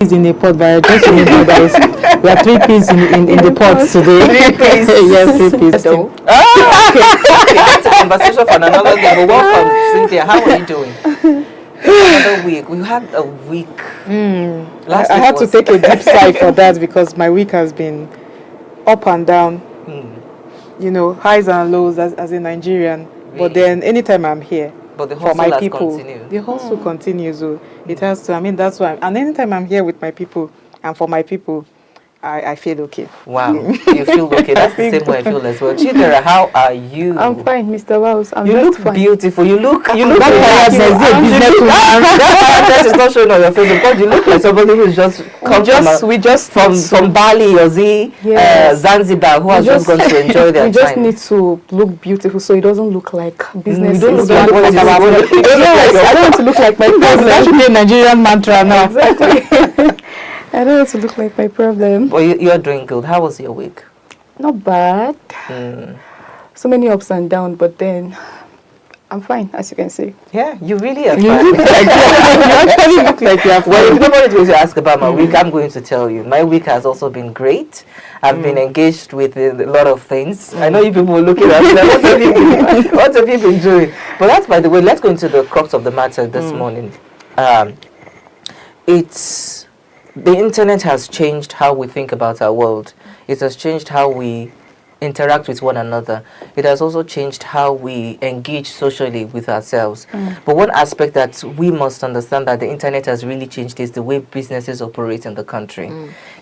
Is in a pot, but just remember that we are three peas in the pot today. 3 peas. Yes, 3 peas. So, okay, that's a conversation for another day. But welcome, Cynthia. How are you doing? Another week. We had a week. I had to take a deep sigh for that because my week has been up and down. You know, highs and lows as a Nigerian. Really? But then anytime I'm here, but the for my people, continued. the hustle continues. So it has to. I mean, that's why. And anytime I'm here with my people and for my people, I feel okay. Wow, you feel okay. That's the same way I feel as well. Chidera, how are you? I'm fine, Mr. Wells. You look fine. beautiful. You look That is not showing on your face because you look like somebody who's just come from Bali or Zanzibar who has just gone to enjoy their time. We just need to look beautiful so it doesn't look like business. I don't want to look like my problem. That should be a Nigerian mantra now. Exactly. I don't want to look like my problem. Well, you're doing good. How was your week? Not bad. So many ups and downs, but then I'm fine, as you can see. Yeah, you really are fine. You actually look like you are fine. Well, if nobody's going to ask about my week, I'm going to tell you. My week has also been great. I've been engaged with a lot of things. I know you people are looking at me like, what have you been doing? But that's, by the way, let's go into the crux of the matter this morning. The internet has changed how we think about our world. It has changed how we interact with one another. It has also changed how we engage socially with ourselves. But one aspect that we must understand that the internet has really changed is the way businesses operate in the country.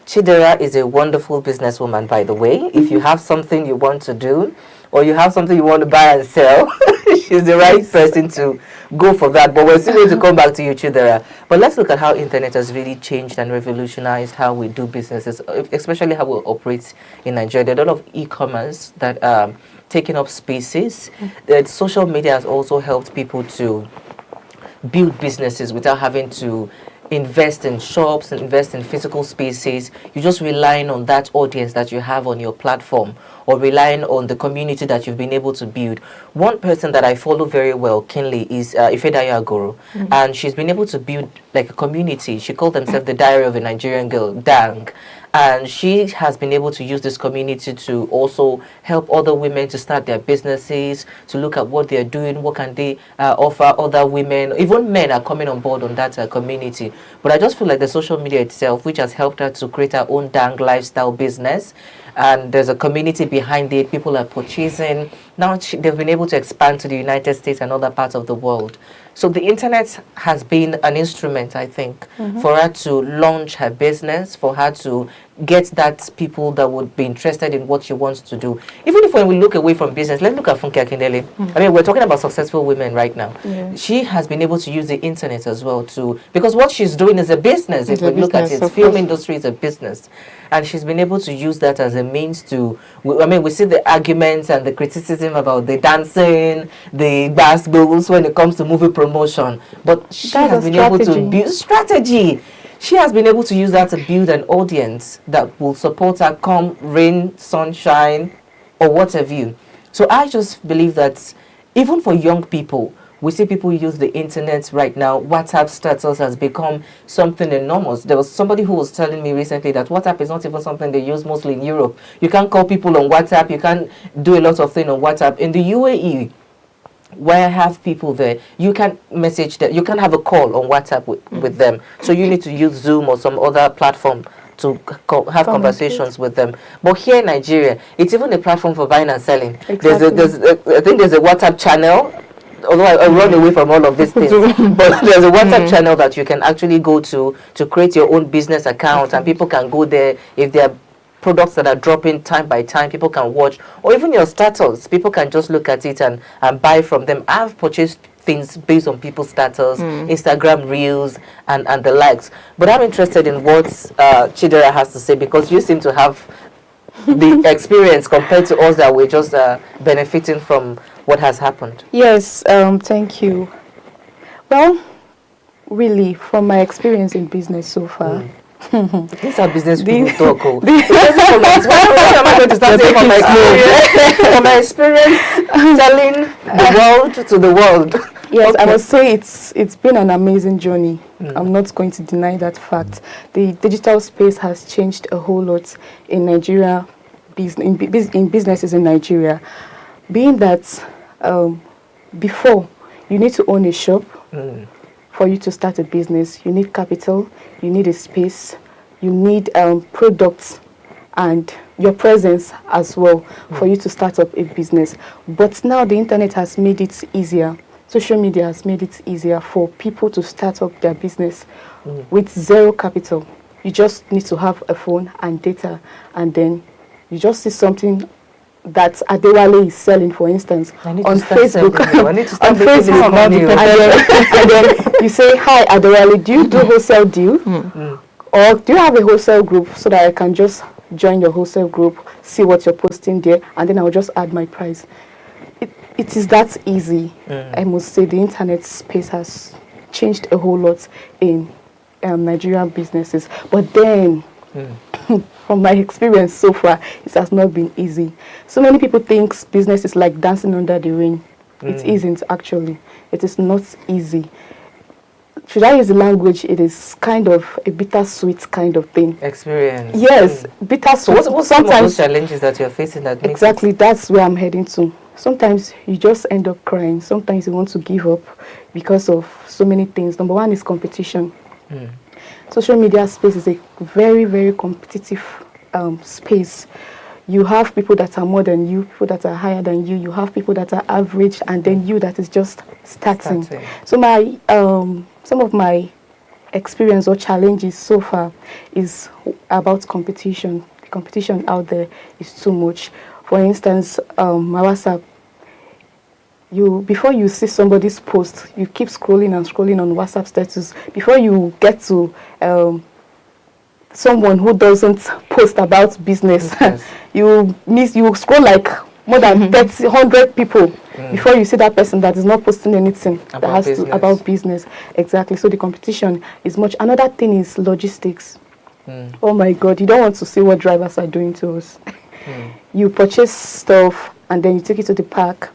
Chidera is a wonderful businesswoman, by the way. If you have something you want to do, or you have something you want to buy and sell, she's the right person to go for that. But we're still going to come back to you, Chidera. But let's look at how internet has really changed and revolutionized how we do businesses, especially how we operate in Nigeria. There are a lot of e-commerce that are taking up spaces. Social media has also helped people to build businesses without having to invest in shops and invest in physical spaces. You're just relying on that audience that you have on your platform, or relying on the community that you've been able to build. One person that I follow very well, keenly, is Ifedayo Agoro, and she's been able to build like a community. She called herself the Diary of a Nigerian Girl, DANG. And she has been able to use this community to also help other women to start their businesses, to look at what they're doing, what can they offer other women. Even men are coming on board on that community. But I just feel like the social media itself, which has helped her to create her own DANG lifestyle business, and there's a community behind it. People are purchasing. Now they've been able to expand to the United States and other parts of the world. So the internet has been an instrument, I think, for her to launch her business, for her to get that people that would be interested in what she wants to do. Even if when we look away from business, let's look at Funke Akindele. I mean, we're talking about successful women right now. Yeah. She has been able to use the internet as well because what she's doing is a business. If we look at it, film industry is a business. And she's been able to use that as a means to, we see the arguments and the criticism about the dancing, the basketballs when it comes to movie promotion. But she has been able to build strategy. She has been able to use that to build an audience that will support her come rain, sunshine, or what have you. So I just believe that even for young people, we see people use the internet right now. WhatsApp status has become something enormous. There was somebody who was telling me recently that WhatsApp is not even something they use mostly in Europe. You can't call people on WhatsApp. You can't do a lot of things on WhatsApp. In the UAE, where I have people there, you can message them. You can have a call on WhatsApp with them. So you need to use Zoom or some other platform to have conversations with them. But here in Nigeria, it's even a platform for buying and selling. Exactly. I think there's a WhatsApp channel. Although I run away from all of these things, but there's a WhatsApp channel that you can actually go to create your own business account, and people can go there. If there are products that are dropping time by time, people can watch, or even your status, people can just look at it and buy from them. I've purchased things based on people's status, Instagram reels, and the likes. But I'm interested in what Chidera has to say, because you seem to have the experience compared to us that we're just benefiting from what has happened. Yes, thank you. Well, really, from my experience in business so far. These are business people talk. What am I going to start saying from my experience? From my experience selling the world to the world. Yes, Okay. I must say it's been an amazing journey. I'm not going to deny that fact. The digital space has changed a whole lot in Nigeria, in businesses in Nigeria. Being that before you need to own a shop for you to start a business, you need capital, you need a space, you need products and your presence as well for you to start up a business. But now the internet has made it easier. Social media has made it easier for people to start up their business with zero capital. You just need to have a phone and data, and then you just see something that Adewale is selling, for instance, on Facebook. On Facebook, and then you say, "Hi, Adewale, do you do wholesale deal? Or do you have a wholesale group so that I can just join your wholesale group, see what you're posting there, and then I'll just add my price?" It is that easy. I must say the internet space has changed a whole lot in Nigerian businesses. But then, from my experience so far, it has not been easy. So many people think business is like dancing under the rain. It isn't actually. It is not easy. Should I use the language? It is kind of a bittersweet kind of thing. Experience. Yes, bittersweet. So what's some of those challenges that you're facing that makes exactly, that's where I'm heading to. Sometimes you just end up crying. Sometimes you want to give up because of so many things. Number one is competition. Social media space is a very, very competitive space. You have people that are more than you, people that are higher than you. You have people that are average, and then you that is just starting. So my some of my experience or challenges so far is about competition. The competition out there is too much. For instance, my WhatsApp, before you see somebody's post, you keep scrolling and scrolling on WhatsApp status. Before you get to someone who doesn't post about business, you scroll like more than 100 people before you see that person that is not posting anything about business. Exactly. So the competition is much. Another thing is logistics. Oh my God, you don't want to see what drivers are doing to us. You purchase stuff and then you take it to the park.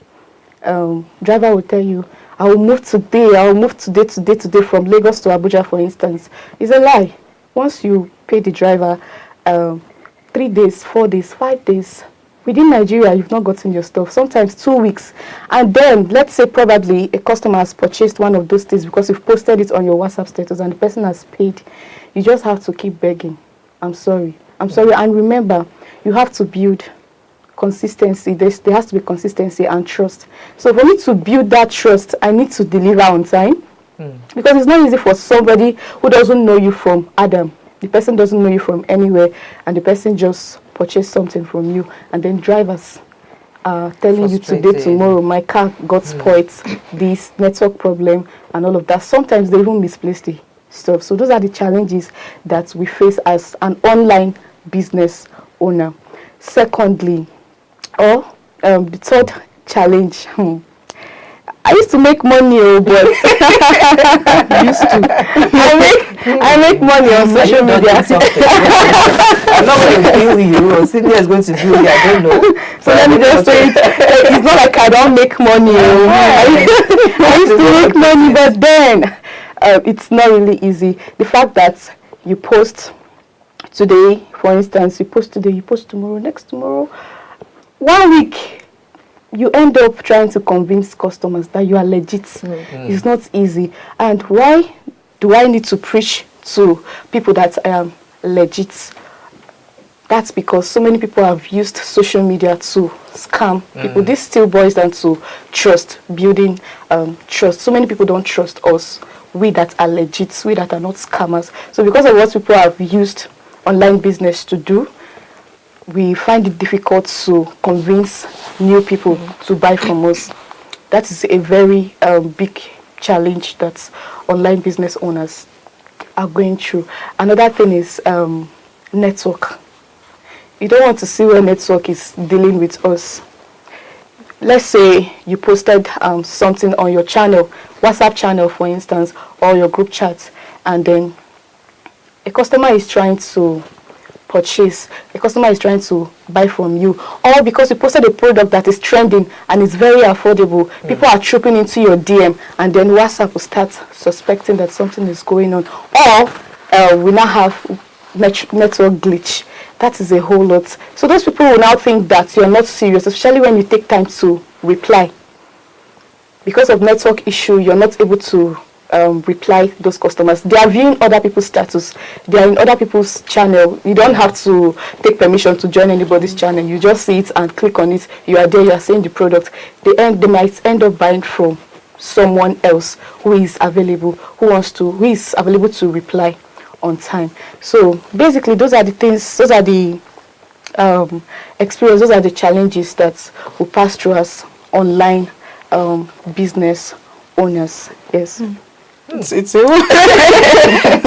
Driver will tell you, "I will move today. I will move today from Lagos to Abuja," for instance. It's a lie. Once you pay the driver 3 days, 4 days, 5 days, within Nigeria, you've not gotten your stuff. Sometimes 2 weeks. And then, let's say probably a customer has purchased one of those things because you've posted it on your WhatsApp status and the person has paid. You just have to keep begging. I'm sorry. And remember, you have to build consistency. There has to be consistency and trust. So for me to build that trust, I need to deliver on time. Because it's not easy for somebody who doesn't know you from Adam. The person doesn't know you from anywhere, and the person just purchased something from you, and then drivers are telling you today, tomorrow, my car got spoiled, this network problem, and all of that. Sometimes they even misplace the stuff. So those are the challenges that we face as an online business owner. Secondly, the third challenge. I used to make money, but I make money on social media. I'm not going to bill you, or Cynthia is going to bill you, I don't know. So let me just say it's not like I don't make money. I used to make money, but then it's not really easy. The fact that you post today, for instance, you post today, you post tomorrow, next tomorrow, 1 week, you end up trying to convince customers that you are legit. It's not easy. And why do I need to preach to people that I am legit? That's because so many people have used social media to scam people. This still boils down to trust, building trust. So many people don't trust us, we that are legit, we that are not scammers. So because of what people have used online business to do, we find it difficult to convince new people to buy from us. That is a very big challenge that online business owners are going through. Another thing is network. You don't want to see where network is dealing with us. Let's say you posted something on your channel, WhatsApp channel for instance, or your group chat, and then a customer is trying to purchase. The customer is trying to buy from you, or because you posted a product that is trending and is very affordable, people are trooping into your DM, and then WhatsApp will start suspecting that something is going on. Or we now have network glitch. That is a whole lot. So those people will now think that you're not serious, especially when you take time to reply. Because of network issue, you're not able to reply those customers. They are viewing other people's status. They are in other people's channel. You don't have to take permission to join anybody's channel. You just see it and click on it. You are there. You are seeing the product. They might end up buying from someone else who is available, who is available to reply on time. So basically, those are the things. Those are the experience. Those are the challenges that we pass through as online business owners. Yes. It's a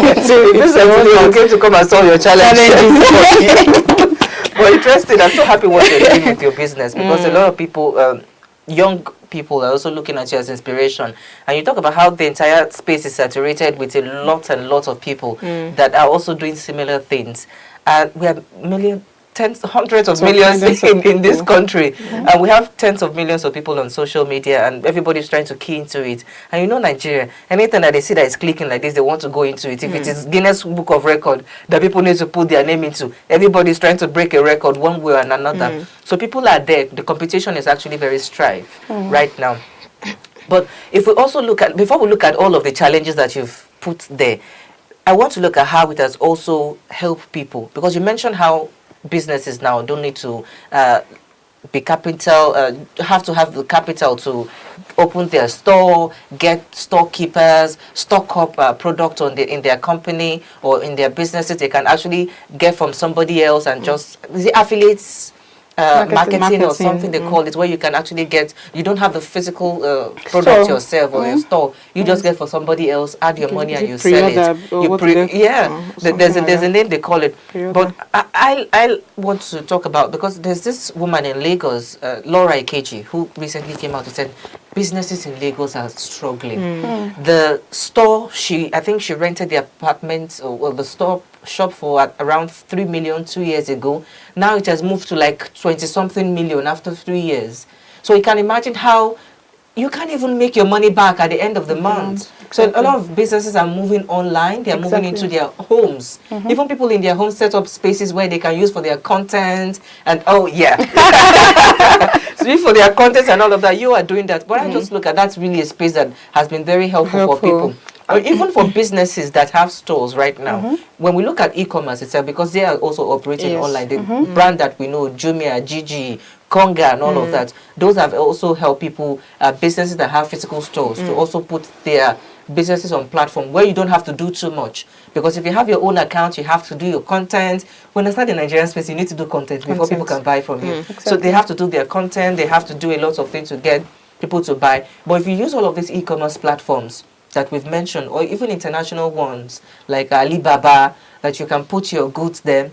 This is actually okay to come and solve your challenges. But interesting, I'm so happy what you're doing with your business, because a lot of people, young people, are also looking at you as inspiration. And you talk about how the entire space is saturated with a lot and lot of people that are also doing similar things. And we have hundreds of millions in this country, and we have tens of millions of people on social media, and everybody's trying to key into it. And you know, Nigeria, anything that they see that is clicking like this, they want to go into it. If it is Guinness Book of Record that people need to put their name into, everybody's trying to break a record one way or another. So people are there. The competition is actually very strife right now. But if we also look at, before we look at all of the challenges that you've put there, I want to look at how it has also helped people, because you mentioned how businesses now don't need to be have to have the capital to open their store, get storekeepers, stock up product in their company or in their businesses. They can actually get from somebody else and just the affiliates. Marketing or something they call it, where you can actually get, you don't have the physical product yourself or your store, you just get for somebody else, add your money and you sell it. There's a name they call it. But I want to talk about, because there's this woman in Lagos, Laura Ikeji, who recently came out and said businesses in Lagos are struggling. The store, I think she rented the apartment or the shop for around 3 million 2 years ago. Now it has moved to like 20-something million after 3 years. So you can imagine how you can't even make your money back at the end of the month. So a lot of businesses are moving online. They are moving into their homes. Even people in their homes set up spaces where they can use for their content. And so for their content and all of that, you are doing that. But I just look at, that's really a space that has been very helpful for people. Or even for businesses that have stores right now. When we look at e-commerce itself, because they are also operating online, the brand that we know, Jumia, Gigi, Konga and all of that, those have also helped people, businesses that have physical stores, to also put their businesses on platform where you don't have to do too much. Because if you have your own account, you have to do your content. When I start in Nigerian space, you need to do content before people can buy from you. So they have to do their content, they have to do a lot of things to get people to buy. But if you use all of these e-commerce platforms that we've mentioned, or even international ones like Alibaba, that you can put your goods there,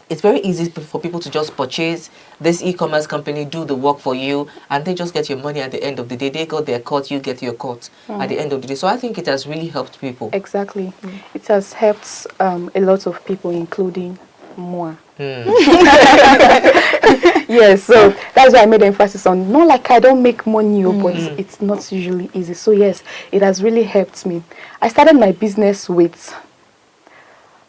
it's very easy for people to just purchase. This e-commerce company do the work for you, and they just get your money at the end of the day. They got their cut, you get your cut at the end of the day. So I think it has really helped people. Exactly. It has helped a lot of people, including moi. Yes, so that's why I made emphasis on, not like I don't make money, but it's not usually easy. So yes, it has really helped me. I started my business with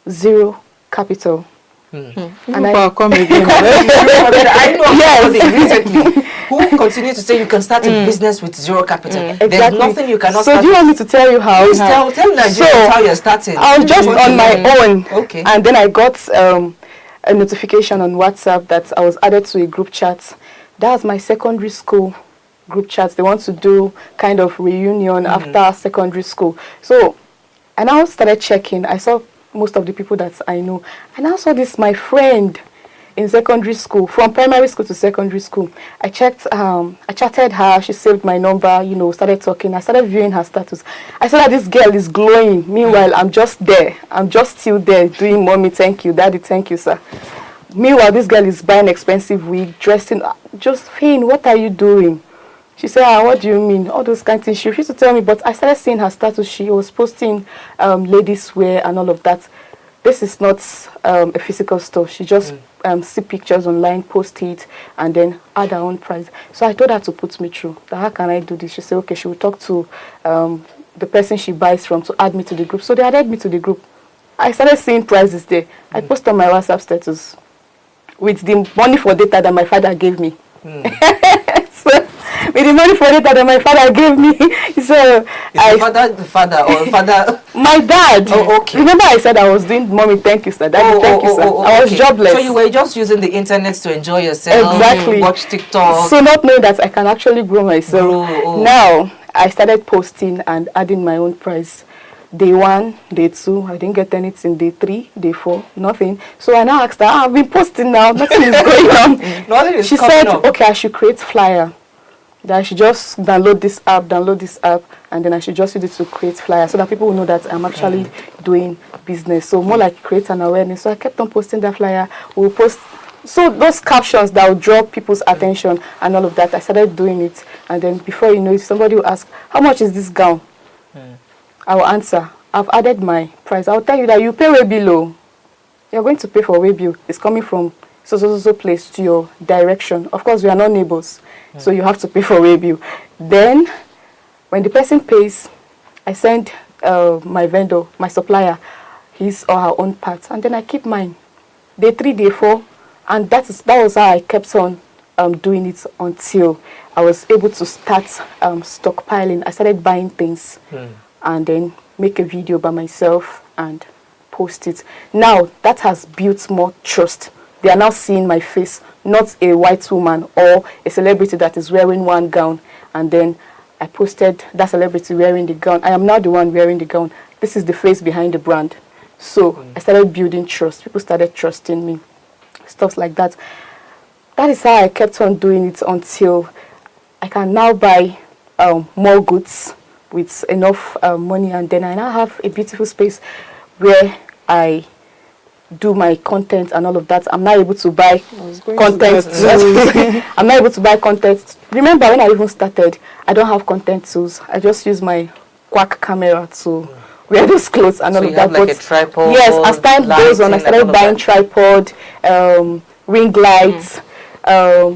zero capital. And I come again. I know recently who continue to say you can start a business with zero capital. There's nothing you cannot start. So do you want me to tell you how? Please tell Nigerians how you're starting. I was just on my own. Okay. And then I got a notification on WhatsApp that I was added to a group chat. That was my secondary school group chat. They want to do kind of reunion after secondary school. So I now started checking. I saw most of the people that I know. And I saw this, my friend in secondary school, from primary school to secondary school. I chatted her, she saved my number, started talking. I started viewing her status. I saw that this girl is glowing. Meanwhile, I'm just there. I'm just still there doing mommy, thank you, daddy, thank you, sir. Meanwhile, this girl is buying expensive wig, dressing, just, Finn, what are you doing? She said, what do you mean? All those kind of things. She used to tell me, but I started seeing her status. She was posting ladies wear and all of that. this is not a physical store. She just see pictures online, post it, and then add her own price. So I told her to put me through. That how can I do this? She said, okay, she will talk to the person she buys from to add me to the group. So they added me to the group. I started seeing prices there. I post on my WhatsApp status with the money for data that my father gave me. So, with the money for data that my father gave me. So the father or father? My dad. Oh, okay. Remember I said I was doing, mommy, thank you, sir. Daddy, thank you, sir. I was jobless. So you were just using the internet to enjoy yourself. Exactly. Watch TikTok. So not knowing that I can actually grow myself. Now, I started posting and adding my own price. Day 1, day 2, I didn't get anything. Day 3, day 4, nothing. So I now asked her, I've been posting now, nothing is going on. Nothing is She coming said, up. okay, I should create flyer. That I should just download this app, and then I should just use it to create flyer so that people will know that I'm actually doing business. So more like create an awareness. So I kept on posting that flyer. We'll post. So those captions that will draw people's attention and all of that, I started doing it. And then before you know it, somebody will ask, how much is this gown? I will answer, I've added my price. I'll tell you that you pay way below. You're going to pay for way bill. It's coming from so place to your direction. Of course, we are not neighbors, so you have to pay for way bill. Then, when the person pays, I send my vendor, my supplier, his or her own parts, and then I keep mine. Day 3, day 4, and that was how I kept on doing it until I was able to start stockpiling. I started buying things and then make a video by myself and post it. Now, that has built more trust. They are now seeing my face, not a white woman or a celebrity that is wearing one gown. And then I posted that celebrity wearing the gown. I am now the one wearing the gown. This is the face behind the brand. So I started building trust. People started trusting me. Stuff like that. That is how I kept on doing it until I can now buy more goods with enough money. And then I now have a beautiful space where I do my content and all of that. I'm now able to buy content tools. I'm not able to buy content. Remember when I even started, I don't have content tools. I just use my quack camera to wear those clothes and all of that. Like a tripod, yes, as time goes on, I started buying tripod, ring lights,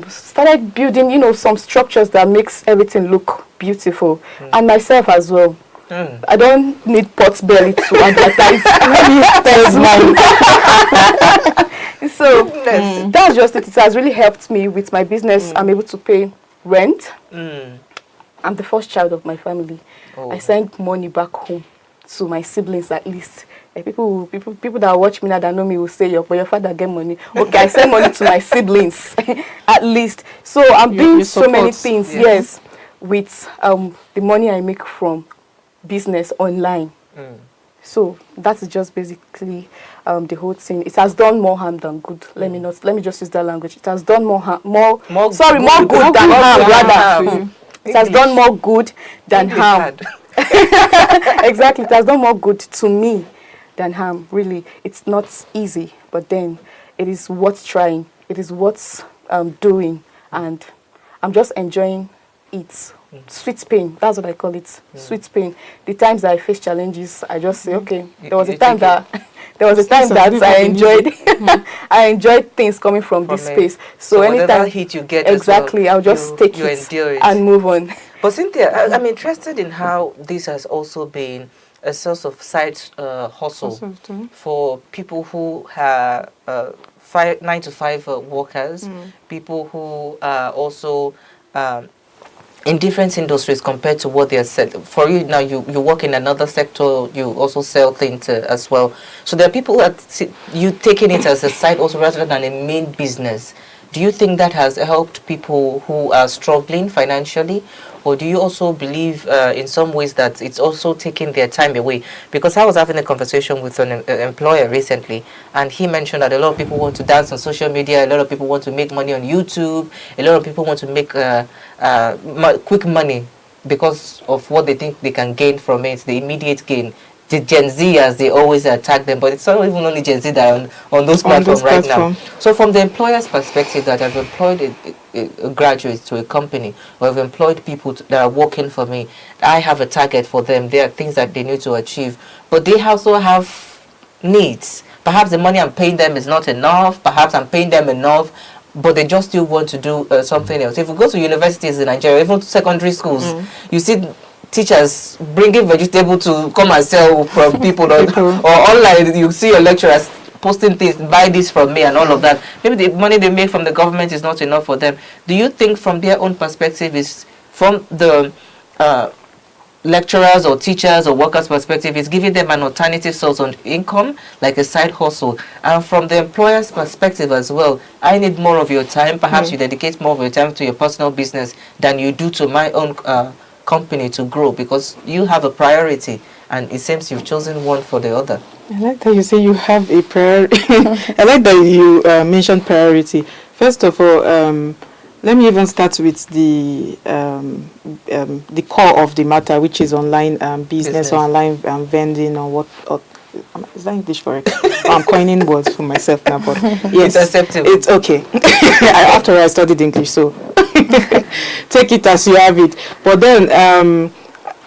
started building, some structures that makes everything look beautiful, and myself as well. I don't need pot belly to advertise. So that's just it. It has really helped me with my business. I'm able to pay rent. I'm the first child of my family. I send money back home to my siblings at least. People that watch me now that know me will say, but your father get money. Okay, I send money to my siblings at least. So I'm doing so many things. Yes, with the money I make from business online. So that is just basically the whole thing. It has done more harm than good. Let me just use that language. It has done more good than harm, rather. It has done more good than harm. Exactly, it has done more good to me than harm. Really, it's not easy, but then it is worth trying. It is worth doing, and I'm just enjoying it. Sweet pain, that's what I call it. Sweet pain. The times that I face challenges, I just say, okay. There was a time that I enjoyed things coming from this space. So anytime hit you get, exactly, I'll just take it and move on. But Cynthia, I'm interested in how this has also been a source of side hustle for people who are 9 to 5 workers, people who are also in different industries compared to what they are said. For you now, you work in another sector, you also sell things as well. So there are people that you taking it as a side also rather than a main business. Do you think that has helped people who are struggling financially? Or do you also believe in some ways that it's also taking their time away? Because I was having a conversation with an employer recently, and he mentioned that a lot of people want to dance on social media, a lot of people want to make money on YouTube, a lot of people want to make quick money because of what they think they can gain from it, the immediate gain. The Gen Z, as they always attack them, but it's not even only Gen Z that are on those platforms right now. So from the employer's perspective, that I've employed a graduate to a company, or I've employed people that are working for me, I have a target for them. There are things that they need to achieve, but they also have needs. Perhaps the money I'm paying them is not enough. Perhaps I'm paying them enough, but they just still want to do something else. If you go to universities in Nigeria, even to secondary schools, you see teachers bringing vegetable to come and sell from people, or online you see your lecturers posting things, buy this from me and all of that. Maybe the money they make from the government is not enough for them. Do you think from their own perspective, is from the lecturers or teachers or workers' perspective, is giving them an alternative source of income, like a side hustle? And from the employer's perspective as well, I need more of your time. Perhaps you dedicate more of your time to your personal business than you do to my own company to grow, because you have a priority, and it seems you've chosen one for the other. I like that you say you have a priority. I like that you mentioned priority. First of all, let me even start with the core of the matter, which is online business or online vending, or what. Is that English for it? I'm coining words for myself now, but yes, it's acceptable. It's okay. After all, I studied English, so take it as you have it. But then,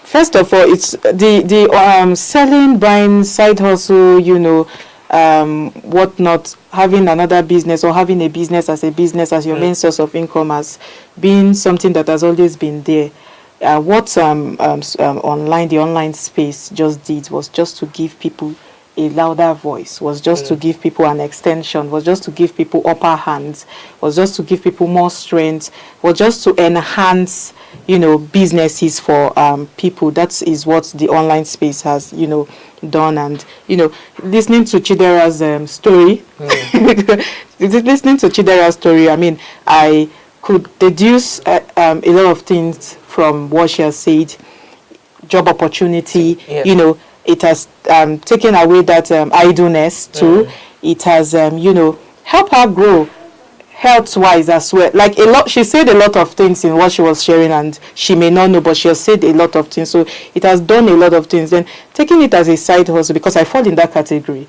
first of all, it's the selling, buying, side hustle, whatnot, having another business or having a business as your main source of income has been something that has always been there. What the online space just did was just to give people a louder voice, was just to give people an extension, was just to give people upper hands, was just to give people more strength, was just to enhance, businesses for people. That is what the online space has, done. And, listening to Chidera's story, I mean, I could deduce a lot of things from what she has said. Job opportunity, it has taken away that idleness too. It has, helped her grow health-wise as well. Like she said a lot of things in what she was sharing, and she may not know, but she has said a lot of things. So it has done a lot of things. Then taking it as a side hustle, because I fall in that category.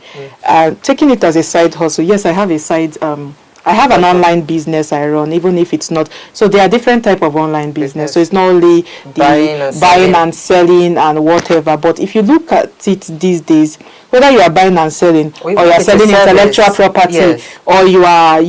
Taking it as a side hustle, yes, I have a side. I have an online business I run, even if it's not. So there are different type of online business. So it's not only the buying and selling and whatever. But if you look at it these days, whether you are buying and selling, or you are selling intellectual property, or you are,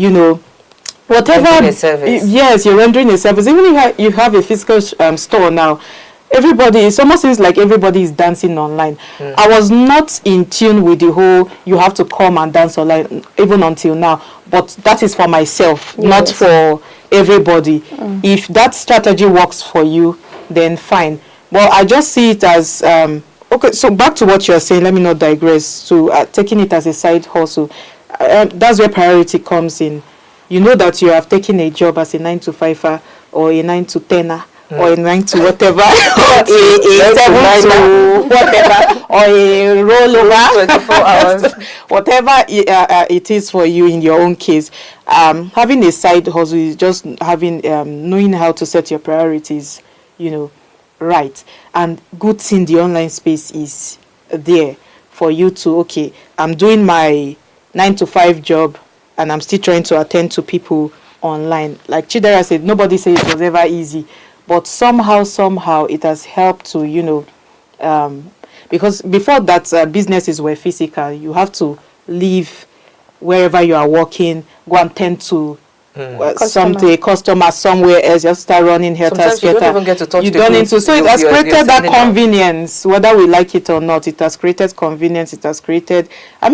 whatever. Yes, you're rendering a service. Even if you have a physical store now, it almost seems like everybody is dancing online. I was not in tune with the whole you have to come and dance online even until now, but that is for myself, not for everybody. If that strategy works for you, then fine. Well, I just see it as okay. So back to what you're saying, let me not digress. So taking it as a side hustle, that's where priority comes in. You know that you have taken a job as a 9-to-5er or a 9-to-10er. Or a 9 to whatever, or a 7 to whatever, or a rollover, 24 hours, whatever it is for you in your own case. Having a side hustle is just having knowing how to set your priorities, right. And good thing the online space is there for you to, okay, I'm doing my 9-to-5 job and I'm still trying to attend to people online. Like Chidera said, nobody said it was ever easy. But somehow it has helped to, because before that businesses were physical. You have to leave wherever you are working, go and tend to customer somewhere else, just start running Sometimes you don't even get to touch you don't need to. So it has created that convenience, whether we like it or not. It has created convenience. It has created, a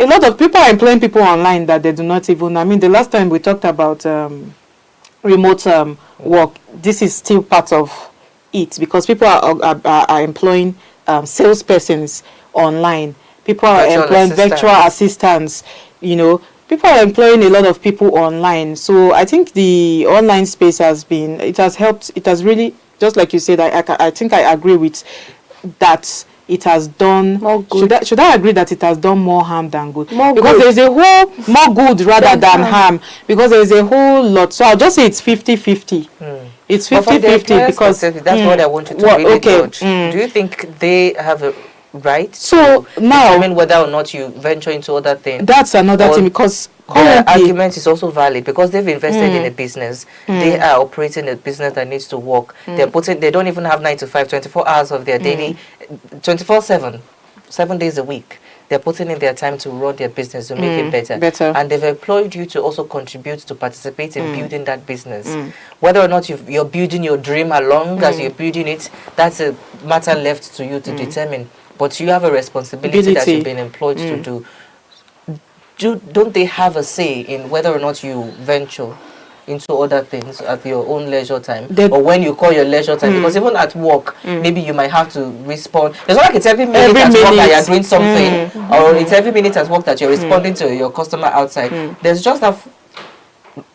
lot of people are employing people online that they do not even, the last time we talked about remote work, this is still part of it, because people are employing salespersons online. People are employing virtual assistants. People are employing a lot of people online. So I think the online space has helped. It has really, just like you said, I think I agree with that. It has done more good. Should I agree that it has done more harm than good? Because there is a whole more good rather than harm. Because there is a whole lot. So I'll just say it's 50-50. It's 50-50 because that's what I want you to really touch. Do you think they have a right to determine whether or not you venture into other things? That's another thing, because the argument is also valid, because they've invested in a business. They are operating a business that needs to work. They don't even have 9 to 5, 24 hours of their daily, 24/7, 7 days a week. they're putting in their time to run their business, to make it better. And they've employed you to also contribute, to participate in building that business. Whether or not you're building your dream along as you're building it, that's a matter left to you to determine. But you have a responsibility that you've been employed to do. Don't they have a say in whether or not you venture into other things at your own leisure time, or when you call your leisure time? Because even at work, maybe you might have to respond. It's not like it's every minute at work that you're doing something, or it's every minute at work that you're responding to your customer outside. There's just that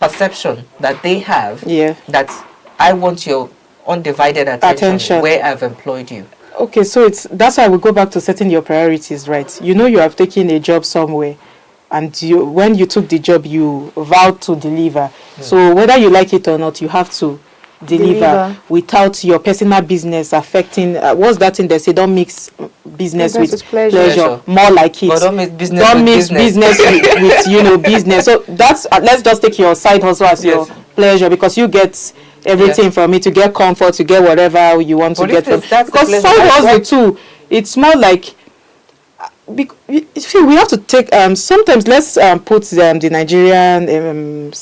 perception that they have that I want your undivided attention where I've employed you. Okay, so that's why we go back to setting your priorities, right? You know you have taken a job somewhere, and when you took the job, you vowed to deliver. So whether you like it or not, you have to deliver without your personal business affecting. What's that thing they say? Don't mix business with pleasure. More like it. But don't mix business with business. So that's let's just take your side hustle as your pleasure, because you get everything from it, to get comfort, to get whatever you want to get from. Because side hustle too, it's more like. We have to take sometimes let's put the Nigerian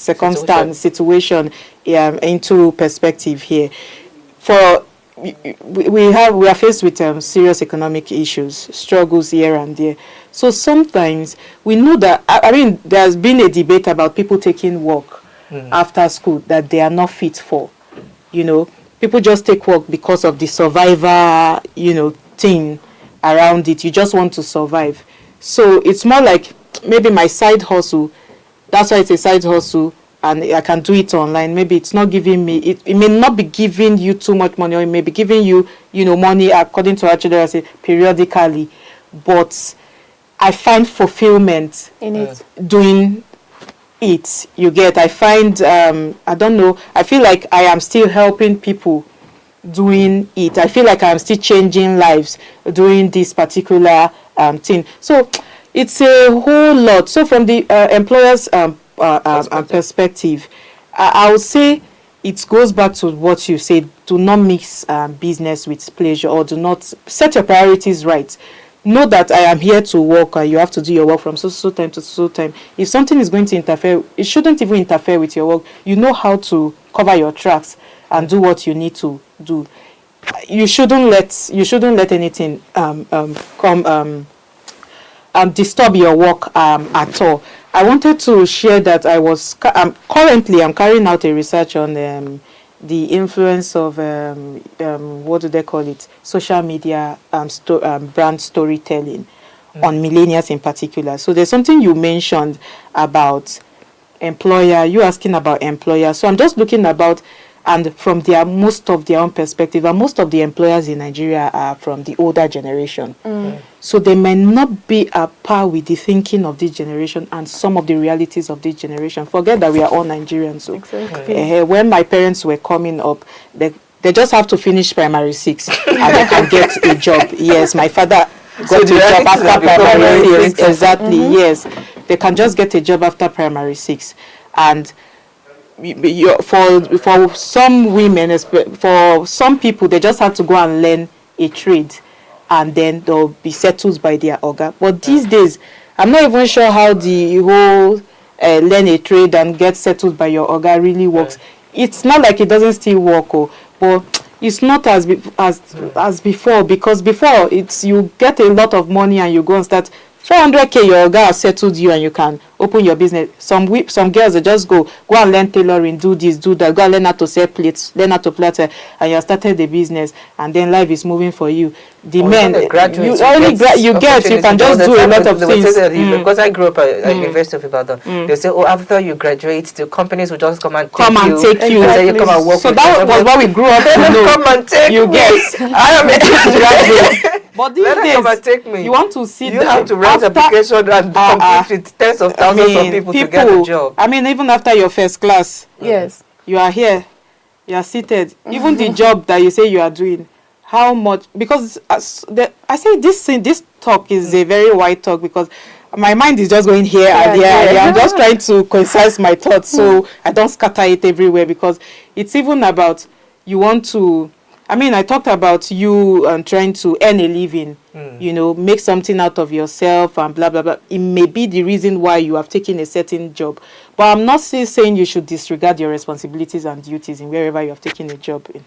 situation into perspective here. We are faced with serious economic issues, struggles here and there. So sometimes we know that there's been a debate about people taking work after school that they are not fit for. People just take work because of the survivor thing around it. You just want to survive. So it's more like maybe my side hustle, that's why it's a side hustle, and I can do it online. Maybe it's not giving me, it may not be giving you too much money, or it may be giving you money according to actually I say periodically, but I find fulfillment in it, doing it. You get, I find I don't know, I feel like I am still helping people doing it. I feel like I'm still changing lives doing this particular thing. So it's a whole lot. So from the employer's perspective, I would say it goes back to what you said. Do not mix business with pleasure, or do not set your priorities right. Know that I am here to work, and you have to do your work from so time to so time. If something is going to interfere, it shouldn't even interfere with your work. You know how to cover your tracks and do what you need to do. You shouldn't let anything come disturb your work at all. I wanted to share that currently I'm carrying out a research on the influence of what do they call it, social media brand storytelling on millennials in particular. So there's something you mentioned about employer, you asking about employer. So I'm just looking about, and from most of their own perspective, and most of the employers in Nigeria are from the older generation. So they may not be at par with the thinking of this generation and some of the realities of this generation. Forget that we are all Nigerians. So when my parents were coming up, they just have to finish primary 6 and they can get a job. Yes, my father got a job after primary 6. Exactly, yes. They can just get a job after primary 6. And for some women, for some people, they just have to go and learn a trade, and then they'll be settled by their oga. But these days, I'm not even sure how the whole learn a trade and get settled by your oga really works. It's not like it doesn't still work, but it's not as before, because before you get a lot of money and you go and start 400k, your oga has settled you and you can open your business. Some girls, they just go and learn tailoring, do this, do that, go and learn how to sell plates, learn how to plait, and you have started the business, and then life is moving for you. The men, you can just do a lot of things. Because I grew up at University of Ibadan, they say, after you graduate, the companies will just come and take you. Exactly. You come and work. So that was what we grew up to know. Come and take you. Get. I am a graduate. But these days, you want to see you have to write application and compete with tens of thousands of people to get a job. Even after your first class, yes, you are here, you are seated. Even the job that you say you are doing, how much? Because I say this talk is a very wide talk, because my mind is just going here and here. I'm just trying to concise my thoughts so I don't scatter it everywhere, because it's even about you want to I mean, I talked about you trying to earn a living, you know, make something out of yourself and blah, blah, blah. It may be the reason why you have taken a certain job. But I'm not saying you should disregard your responsibilities and duties in wherever you have taken a job in.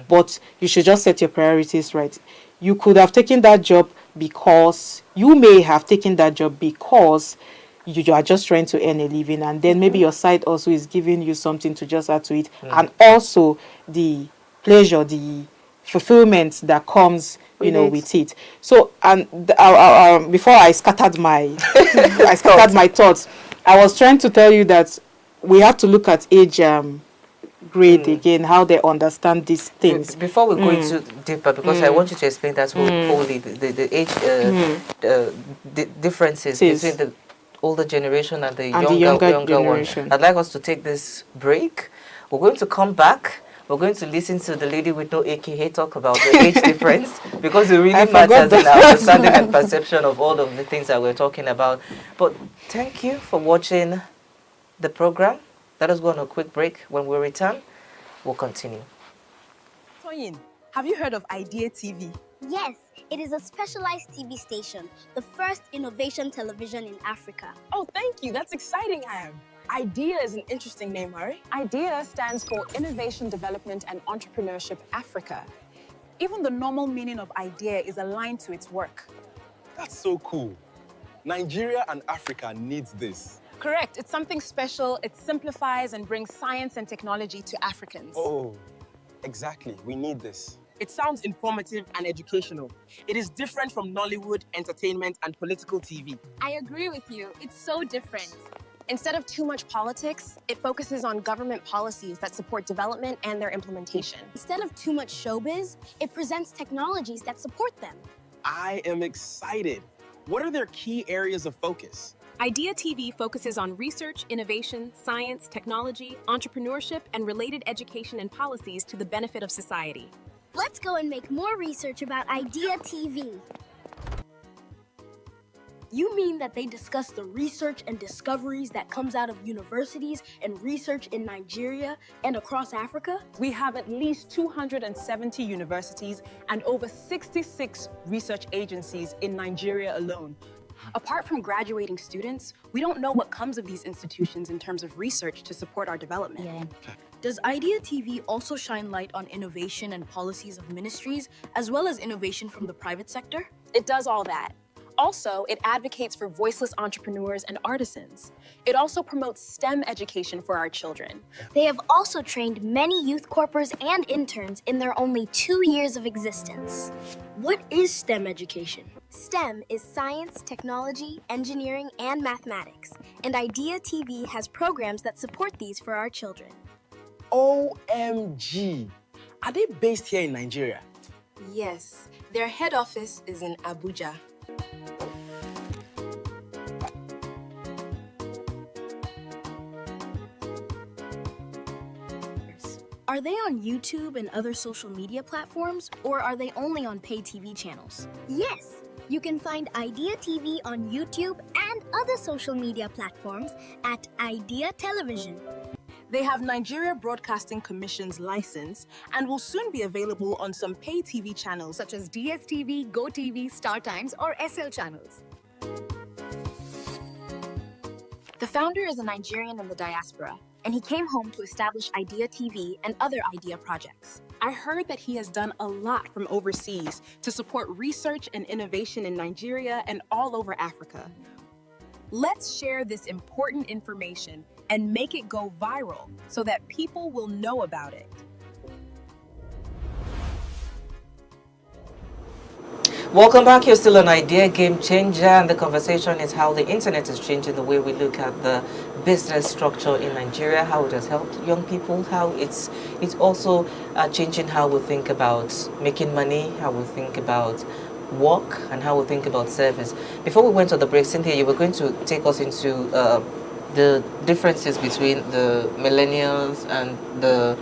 But you should just set your priorities right. You could have taken that job because you may have taken that job because you are just trying to earn a living, and then maybe your side also is giving you something to just add to it, and also the pleasure, the fulfillment that comes, you know, with it. So, and before I scattered my, my thoughts, I was trying to tell you that we have to look at age grade again, how they understand these things. Before we go into deeper, because I want you to explain that wholly, the age differences between the older generation and the younger generation. I'd like us to take this break. We're going to come back. We're going to listen to the lady with no AKA talk about the age difference, because it really matters in our understanding and perception of all of the things that we're talking about. But thank you for watching the program. Let us go on a quick break. When we return, we'll continue. Toyin, have you heard of Idea TV? Yes, it is a specialized TV station, the first innovation television in Africa. Oh, thank you. That's exciting, Am. IDEA is an interesting name, Harry. IDEA stands for Innovation Development and Entrepreneurship Africa. Even the normal meaning of idea is aligned to its work. That's so cool. Nigeria and Africa needs this. Correct. It's something special. It simplifies and brings science and technology to Africans. Oh, exactly. We need this. It sounds informative and educational. It is different from Nollywood, entertainment, and political TV. I agree with you. It's so different. Instead of too much politics, it focuses on government policies that support development and their implementation. Instead of too much showbiz, it presents technologies that support them. I am excited. What are their key areas of focus? Idea TV focuses on research, innovation, science, technology, entrepreneurship, and related education and policies to the benefit of society. Let's go and make more research about Idea TV. You mean that they discuss the research and discoveries that comes out of universities and research in Nigeria and across Africa? We have at least 270 universities and over 66 research agencies in Nigeria alone. Apart from graduating students, we don't know what comes of these institutions in terms of research to support our development. Does Idea TV also shine light on innovation and policies of ministries, as well as innovation from the private sector? It does all that. Also, it advocates for voiceless entrepreneurs and artisans. It also promotes STEM education for our children. They have also trained many youth corpers and interns in their only 2 years of existence. What is STEM education? STEM is science, technology, engineering, and mathematics, and Idea TV has programs that support these for our children. OMG! Are they based here in Nigeria? Yes, their head office is in Abuja. Are they on YouTube and other social media platforms, or are they only on pay TV channels? Yes, you can find Idea TV on YouTube and other social media platforms at Idea Television. They have Nigeria Broadcasting Commission's license and will soon be available on some pay TV channels such as DSTV, GoTV, StarTimes, or SL channels. The founder is a Nigerian in the diaspora, and he came home to establish Idea TV and other Idea projects. I heard that he has done a lot from overseas to support research and innovation in Nigeria and all over Africa. Let's share this important information and make it go viral so that people will know about it. Welcome back. You're still on Idea Game Changer, and the conversation is how the internet is changing the way we look at the business structure in Nigeria, how it has helped young people, how it's also changing how we think about making money, how we think about work, and how we think about service. Before we went on the break, Cynthia, you were going to take us into the differences between the millennials and the,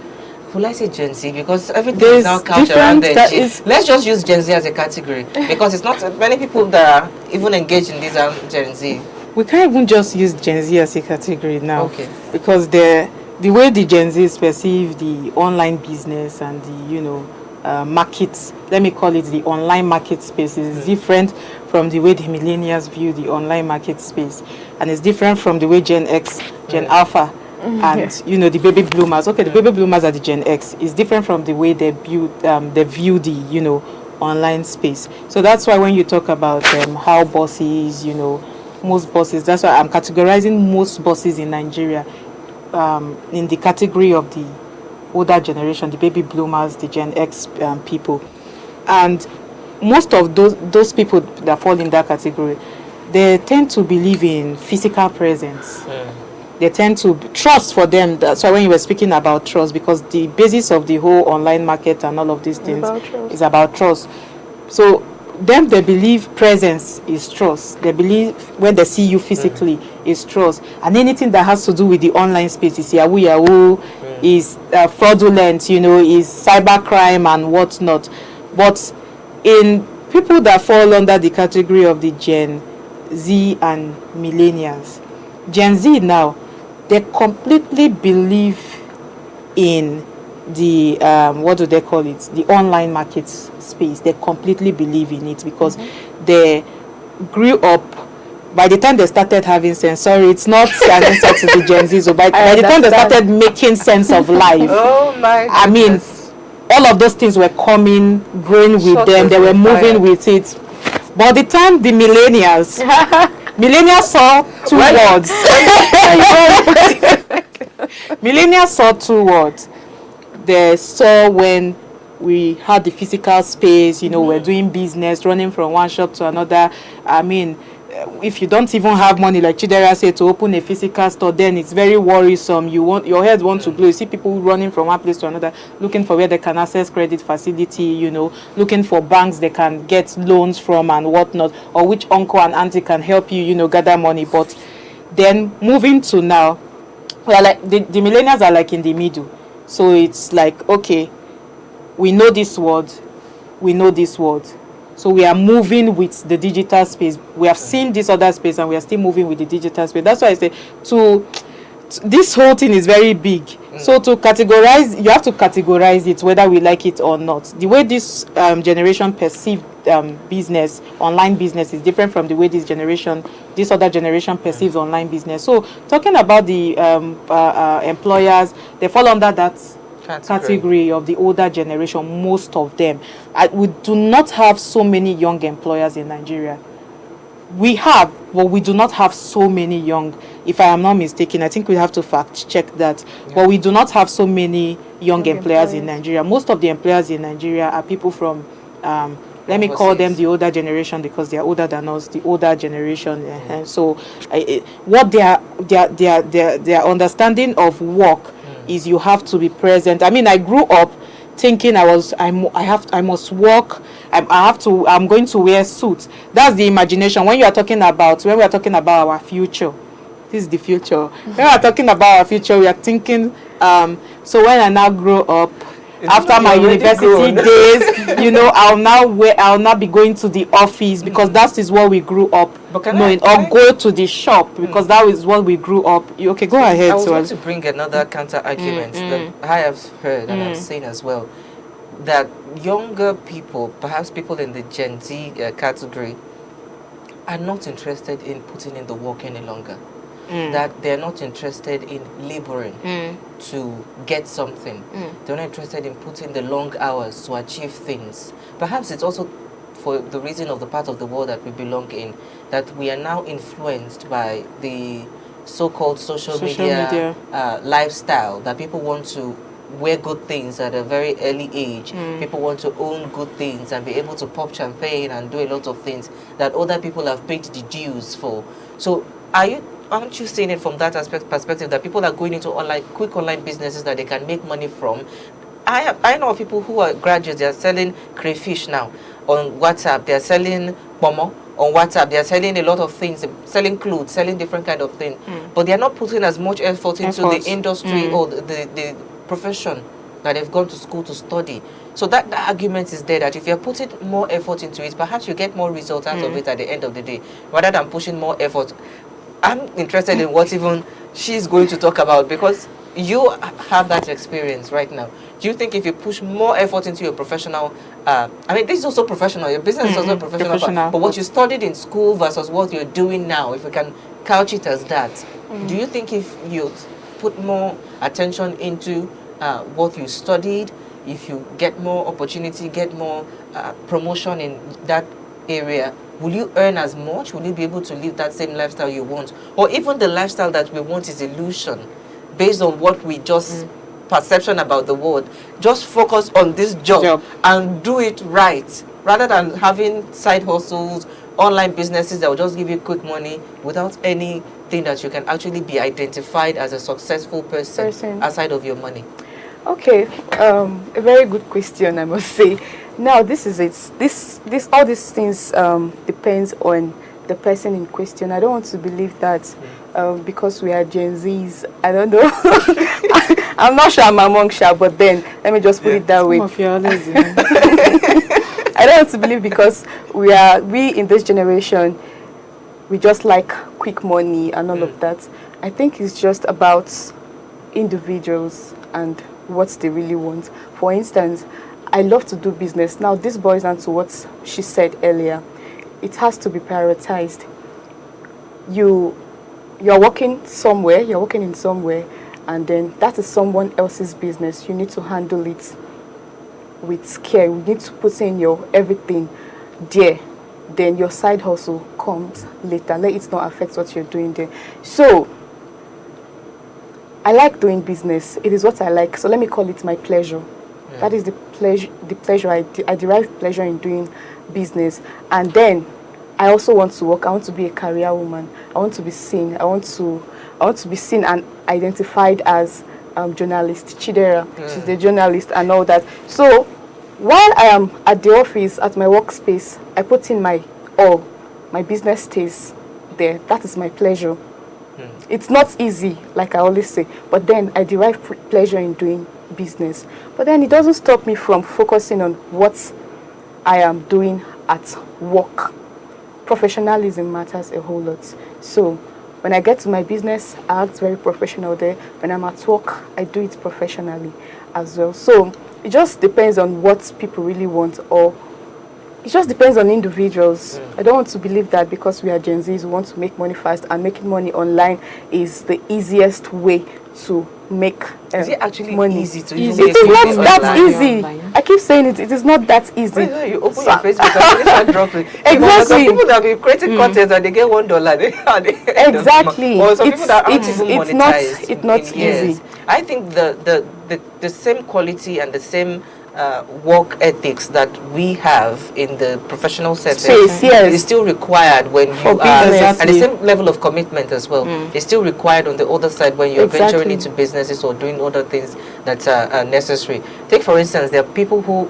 will I say Gen Z? Because everything is now couched around the let's just use Gen Z as a category, because it's not many people that are even engaged in this Gen Z. We can't even just use Gen Z as a category now, because the way the Gen Z perceive the online business and the market, let me call it the online market space, is different from the way the millennials view the online market space, and it's different from the way Gen X, Gen Alpha, and the baby bloomers. Okay, the baby bloomers are the Gen X. It's different from the way they view the online space. So that's why when you talk about how bosses, most bosses, that's why I'm categorizing most bosses in Nigeria in the category of the older generation, the baby bloomers, the Gen X people. And most of those people that fall in that category, they tend to believe in physical presence. They tend to trust for them. That's why when you were speaking about trust, because the basis of the whole online market and all of these things is about trust. So them, they believe presence is trust. They believe when they see you physically is trust. And anything that has to do with the online space is yahoo, is fraudulent, is cybercrime and whatnot. But in people that fall under the category of the Gen Z and millennials, Gen Z now, they completely believe in the what do they call it, the online market space. They completely believe in it because they grew up. By the time they started having sense, sorry, it's not an insult to the Gen Z, so by the time they started making sense of life, I mean, all of those things were growing with them. They were moving with it. But the time the millennials saw two words. Millennials saw two words. They saw when we had the physical space, we're doing business, running from one shop to another. I mean, if you don't even have money, like Chidera said, to open a physical store, then it's very worrisome. Your head wants to blow. You see people running from one place to another, looking for where they can access credit facility, looking for banks they can get loans from and whatnot, or which uncle and auntie can help you, gather money. But then moving to now, well, like the millennials are like in the middle. So it's like, okay, we know this word, so we are moving with the digital space. We have seen this other space and we are still moving with the digital space. That's why I say this whole thing is very big. So to categorize, you have to categorize it whether we like it or not. The way this generation perceive business, online business, is different from the way this other generation perceives online business. So talking about the employers, they fall under that category of the older generation, most of them. We do not have so many young employers in Nigeria. We have, but we do not have so many young. If I am not mistaken, I think we have to fact check that. Yeah. But we do not have so many young employers in Nigeria. Most of the employers in Nigeria are people from, let me call them the older generation because they are older than us, the older generation. And so, what their understanding of work is, you have to be present. I mean, I grew up thinking I must work. I'm going to wear suits. That's the imagination. When we are talking about our future, this is the future. When we are talking about our future, we are thinking. So when I now grow up, after my university days, I'll now be going to the office because that is what we grew up knowing, or go to the shop because that is what we grew up. Okay, go ahead. I was going to bring another counter argument that I have heard and I've seen as well, that younger people, perhaps people in the Gen Z category, are not interested in putting in the work any longer. That they're not interested in laboring to get something. They're not interested in putting the long hours to achieve things. Perhaps it's also for the reason of the part of the world that we belong in, that we are now influenced by the so-called social media. Lifestyle, that people want to wear good things at a very early age. People want to own good things and be able to pop champagne and do a lot of things that other people have paid the dues for. So aren't you seeing it from that perspective, that people are going into quick online businesses that they can make money from? I know of people who are graduates, they are selling crayfish now on WhatsApp, they are selling pomo on WhatsApp, they are selling a lot of things, selling clothes, selling different kind of things, but they are not putting as much effort into the industry or the profession that they've gone to school to study. So that argument is there, that if you're putting more effort into it, perhaps you get more results out of it at the end of the day, rather than pushing more effort. I'm interested in what even she's going to talk about, because you have that experience right now. Do you think if you push more effort into your professional, I mean, this is also professional, your business is also professional, but what you studied in school versus what you're doing now, if we can couch it as that, do you think if you put more attention into what you studied, if you get more opportunity, get more promotion in that area, will you earn as much? Will you be able to live that same lifestyle you want? Or even the lifestyle that we want is illusion, based on what we just perception about the world. Just focus on this job and do it right, rather than having side hustles, online businesses that will just give you quick money without anything that you can actually be identified as a successful person aside of your money. Okay, a very good question, I must say. Now, this is it. All these things depends on the person in question. I don't want to believe that because we are Gen Zs, I don't know. I'm not sure I'm among sure, but then let me just put it that way. I don't want to believe because we in this generation, we just like quick money and all of that. I think it's just about individuals and what they really want. For instance, I love to do business. Now, this boils down to what she said earlier. It has to be prioritized. You're working somewhere, you're working in somewhere, and then that is someone else's business. You need to handle it with care. You need to put in your everything there. Then your side hustle comes later. Let it not affect what you're doing there. So, I like doing business. It is what I like. So let me call it my pleasure. That is the pleasure. I derive pleasure in doing business. And then I also want to work. I want to be a career woman. I want to be seen. I want to be seen and identified as journalist. Chidera, she's the journalist and all that. So while I am at the office, at my workspace, I put in my all. My business stays there. That is my pleasure. It's not easy, like I always say, but then I derive pleasure in doing business. But then it doesn't stop me from focusing on what I am doing at work. Professionalism matters a whole lot. So when I get to my business, I act very professional there. When I'm at work, I do it professionally as well. So it just depends on what people really want, or it just depends on individuals. I don't want to believe that because we are Gen Zs, we want to make money fast, and making money online is the easiest way to make is it actually money. Easy to It is not that easy. I keep saying it. It is not that easy. You open your Facebook and start dropping. Exactly. People that be creating content and they get $1. Exactly. Or some people that aren't even monetized. It's not easy. I think the same quality and the same work ethics that we have in the professional setting is still required when you are, and the same level of commitment as well is still required on the other side when you're venturing into businesses or doing other things that are necessary. Take for instance, there are people who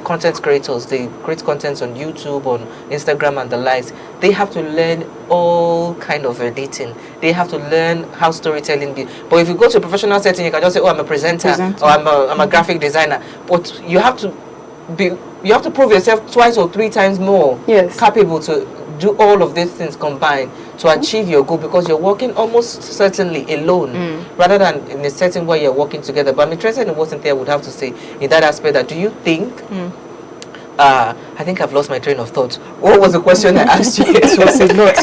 content creators, they create contents on YouTube, on Instagram and the likes. They have to learn all kind of editing. They have to learn how storytelling be. But if you go to a professional setting, you can just say, oh, I'm a presenter. Or I'm a graphic designer. But you have to prove yourself twice or three times more capable to do all of these things combined to achieve your goal, because you're working almost certainly alone rather than in a setting where you're working together. But I'm interested in what Cynthia would have to say in that aspect. That do you think I think I've lost my train of thought. What was the question I asked you? It was a lot.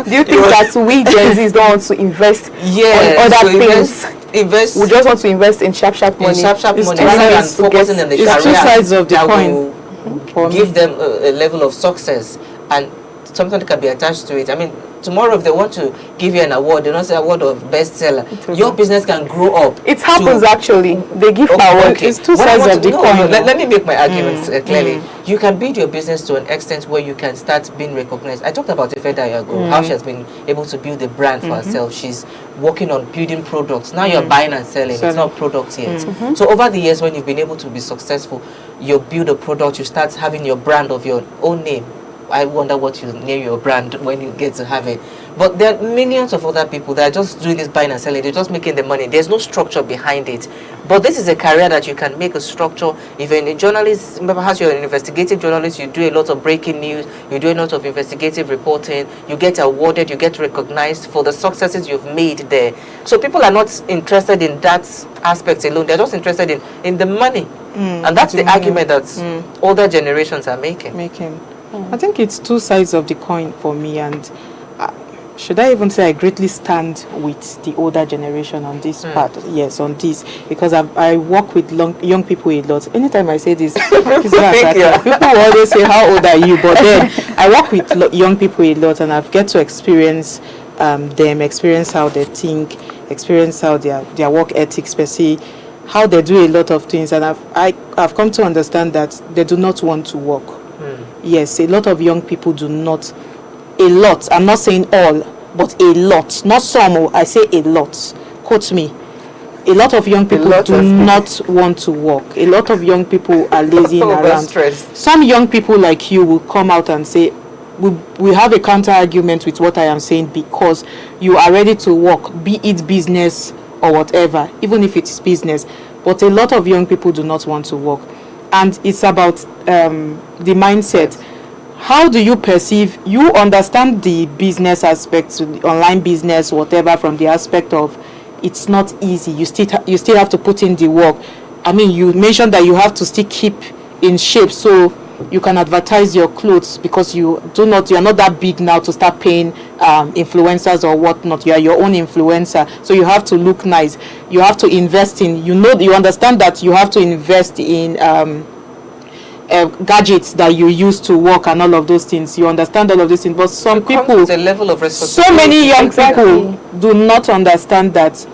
Do you think that we Gen Zs don't want to invest on other things? We just want to invest in sharp money. Rather than focusing on the career. It's two sides of the coin. Give them a level of success and something that can be attached to it. I mean, tomorrow if they want to give you an award, they don't say award of bestseller. Your business can grow up. It happens actually. They give awards. It's two sides of the coin. Let me make my arguments clearly. You can build your business to an extent where you can start being recognized. I talked about Ifeda ago, how she has been able to build a brand for herself. She's working on building products. Now you're buying and selling. It's not products yet. So over the years, when you've been able to be successful, you build a product, you start having your brand of your own name. I wonder what you name your brand when you get to have it. But there are millions of other people that are just doing this buying and selling. They're just making the money. There's no structure behind it. But this is a career that you can make a structure. If you're a journalist, perhaps you're an investigative journalist, you do a lot of breaking news, you do a lot of investigative reporting, you get awarded, you get recognized for the successes you've made there. So people are not interested in that aspect alone. They're just interested in the money. And that's the argument that older generations are making. I think it's two sides of the coin for me, and should I even say I greatly stand with the older generation on this part? Yes, on this, because I work with young people a lot. Anytime I say this, people will always say, how old are you? But then I work with young people a lot, and I've get to experience them, experience how they think, experience how their work ethics per se, how they do a lot of things, and I've come to understand that they do not want to work. Yes, a lot of young people do not. A lot. I'm not saying all, but a lot. Not some. I say a lot. Quote me. A lot of young people do not want to work. A lot of young people are lazy around. Some young people like you will come out and say, we have a counter argument with what I am saying, because you are ready to work, be it business or whatever, even if it's business. But a lot of young people do not want to work. And it's about the mindset. How do you perceive, you understand the business aspects, the online business, whatever, from the aspect of it's not easy. You still have to put in the work. I mean, you mentioned that you have to still keep in shape so you can advertise your clothes, because you are not that big now to start paying influencers or whatnot. You are your own influencer, so you have to look nice. You have to invest in, you understand that you have to invest in gadgets that you use to work and all of those things. You understand all of these things, but some people, a level of responsibility. So many young people do not understand that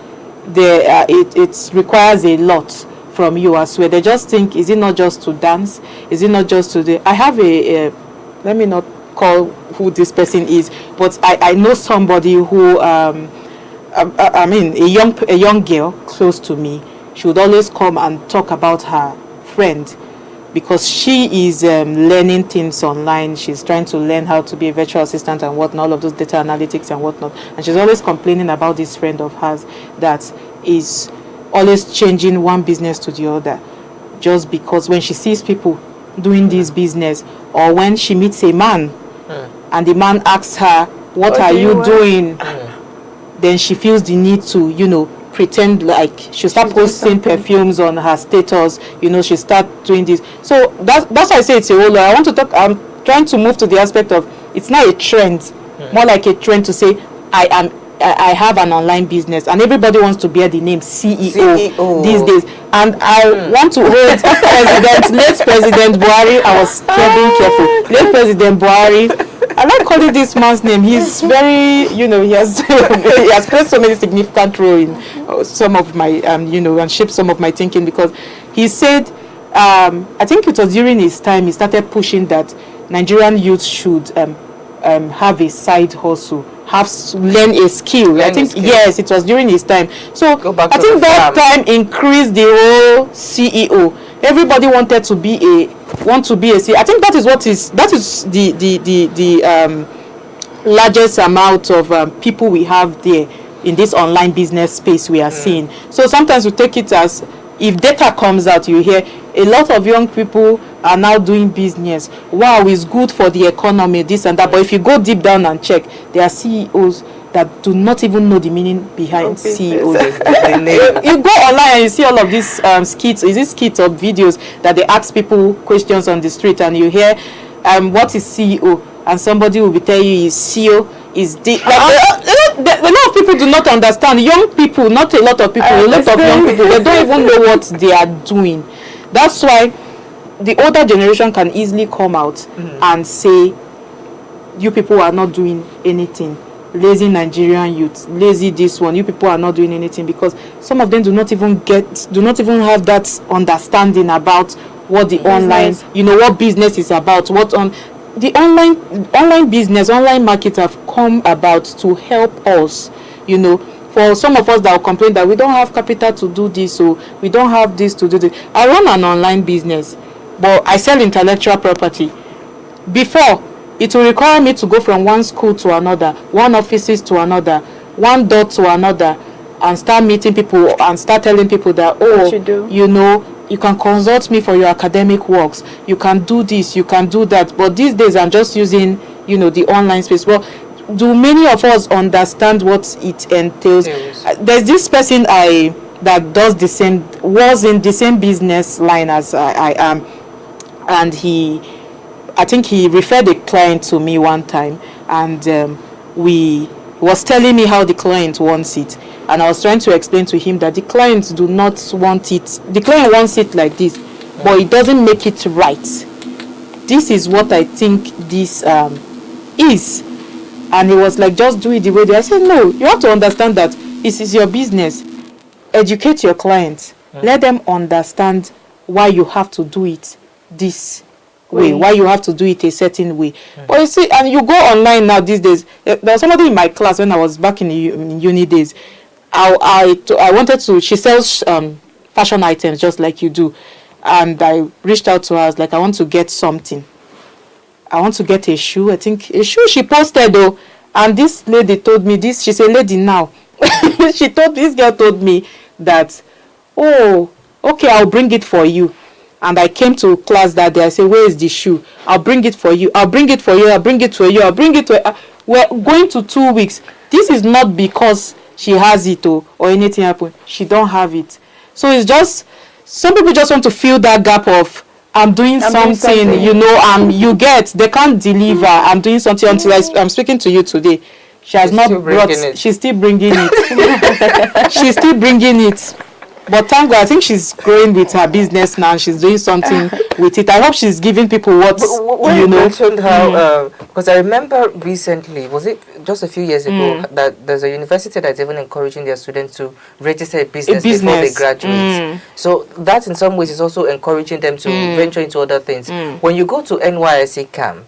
it requires a lot from you as well. They just think, is it not just to dance? Is it not just to do? I have let me not call who this person is, but I know somebody who I mean a young girl close to me. She would always come and talk about her friend, because she is learning things online. She's trying to learn how to be a virtual assistant and whatnot, all of those data analytics and whatnot. And she's always complaining about this friend of hers that is always changing one business to the other, just because when she sees people doing this business, or when she meets a man and the man asks her, what are you doing? Then she feels the need to, pretend like she start posting perfumes on her status, she start doing this. So that's why I say it's a whole lot. I'm trying to move to the aspect of, it's not a trend, more like a trend to say I have an online business, and everybody wants to bear the name CEO these days. And I want to hold late President Buhari. I was being careful. Late President Buhari, I like calling this man's name. He's very, he has played so many significant role in some of my, and shaped some of my thinking, because he said, I think it was during his time, he started pushing that Nigerian youth should have a side hustle, learn a skill. Yes, it was during his time. So I think that time increased the whole CEO. Everybody wanted to be a CEO. I think that is the largest amount of people we have there in this online business space we are seeing. So sometimes we take it as, if data comes out, you hear a lot of young people are now doing business. Wow, it's good for the economy, this and that. But if you go deep down and check, there are CEOs that do not even know the meaning behind CEOs. You go online and you see all of these skits. Is it skits or videos that they ask people questions on the street, and you hear, what is CEO? And somebody will be telling you is CEO. Is the a lot of people do not understand. Young people, not a lot of people, a lot of young people, they don't even know what they are doing. That's why the older generation can easily come out and say, you people are not doing anything. Lazy Nigerian youth, lazy this one, you people are not doing anything, because some of them do not even have that understanding about what the online, what business is about, what on the online business, online market have come about to help us, for some of us that will complain that we don't have capital to do this, so we don't have this to do this. I run an online business, but I sell intellectual property. Before, it will require me to go from one school to another, one offices to another, one door to another, and start meeting people and start telling people that, oh, you know, you can consult me for your academic works, you can do this, you can do that. But these days I'm just using, you know, the online space. Well, do many of us understand what it entails? There's this person that does the same, was in the same business line as I am, and I think he referred a client to me one time, and we was telling me how the client wants it, and I was trying to explain to him that the clients do not want it. The client wants it like this, but it doesn't make it right. This is what I think this is. And he was like, just do it the way they. I said, no, you have to understand that this is your business. Educate your clients. Let them understand why you have to do it this way, why you have to do it a certain way. But you see, and you go online now these days. There was somebody in my class when I was back in uni days. I wanted to, she sells fashion items just like you do. And I reached out to her, I was like, I want to get something. I want to get a shoe. I think a shoe she posted though, and this lady told me this. She's a lady now. This girl told me that, oh, okay, I'll bring it for you. And I came to class that day. I said, where is the shoe? I'll bring it for you. I'll bring it for you. I'll bring it for you. I'll bring it to. We're going to 2 weeks. This is not because she has it or anything happened. She don't have it. So it's just some people just want to fill that gap of. I'm doing something, you know, you get, they can't deliver. I'm doing something until I'm speaking to you today. She's still bringing it. She's still bringing it. But thank God, I think she's growing with her business now. She's doing something with it. I hope she's giving people what you know. Mentioned how, because I remember recently, was it just a few years ago, that there's a university that's even encouraging their students to register a business before they graduate. So that in some ways is also encouraging them to venture into other things. When you go to NYSC camp,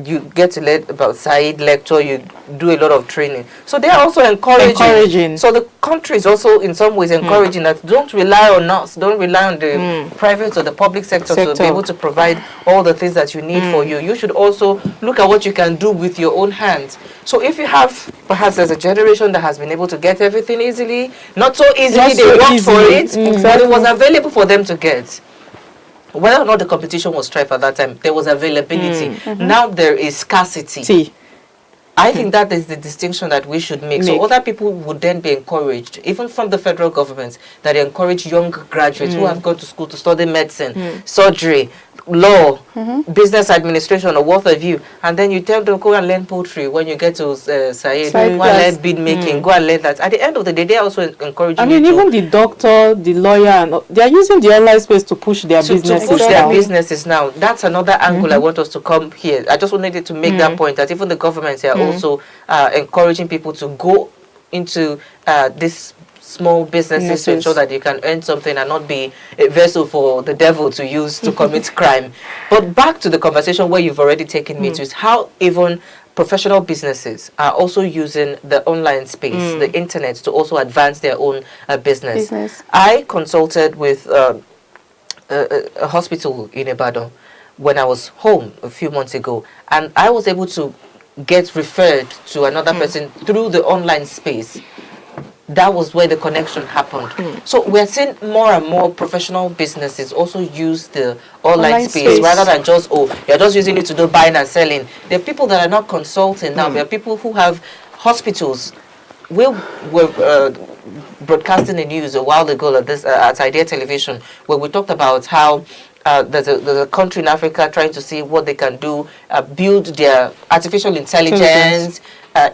you get to learn about side lecture, you do a lot of training. So they are also encouraging. So the country is also in some ways encouraging that don't rely on us, don't rely on the private or the public sector to be able to provide all the things that you need for you. You should also look at what you can do with your own hands. So if you have, perhaps there's a generation that has been able to get everything easily, not so easily, they worked for it, but it was available for them to get. Whether or not the competition was strife at that time, there was availability. Now there is scarcity. I think that is the distinction that we should make. So other people would then be encouraged, even from the federal government, that they encourage young graduates who have gone to school to study medicine, surgery, law, business administration, or what have you, and then you tell them go and learn poetry when you get to Said, go and learn bead making, go and learn that. At the end of the day, they also encourage you. I mean, even the doctor, the lawyer, and they are using the online space to push their businesses. To push their businesses now. That's another angle I want us to come here. I just wanted to make that point that even the governments are also encouraging people to go into this small businesses to ensure that you can earn something and not be a vessel for the devil to use to commit crime. But back to the conversation where you've already taken me to is how even professional busines's are also using the online space, the internet, to also advance their own business. I consulted with a hospital in Ibadan when I was home a few months ago, and I was able to get referred to another person through the online space. That was where the connection happened. So we're seeing more and more professional businesses also use the online space rather than just, you're just using it to do buying and selling. There are people that are not consulting now. There are people who have hospitals. We were broadcasting the news a while ago at Idea Television, where we talked about how there's a country in Africa trying to see what they can do, build their artificial intelligence,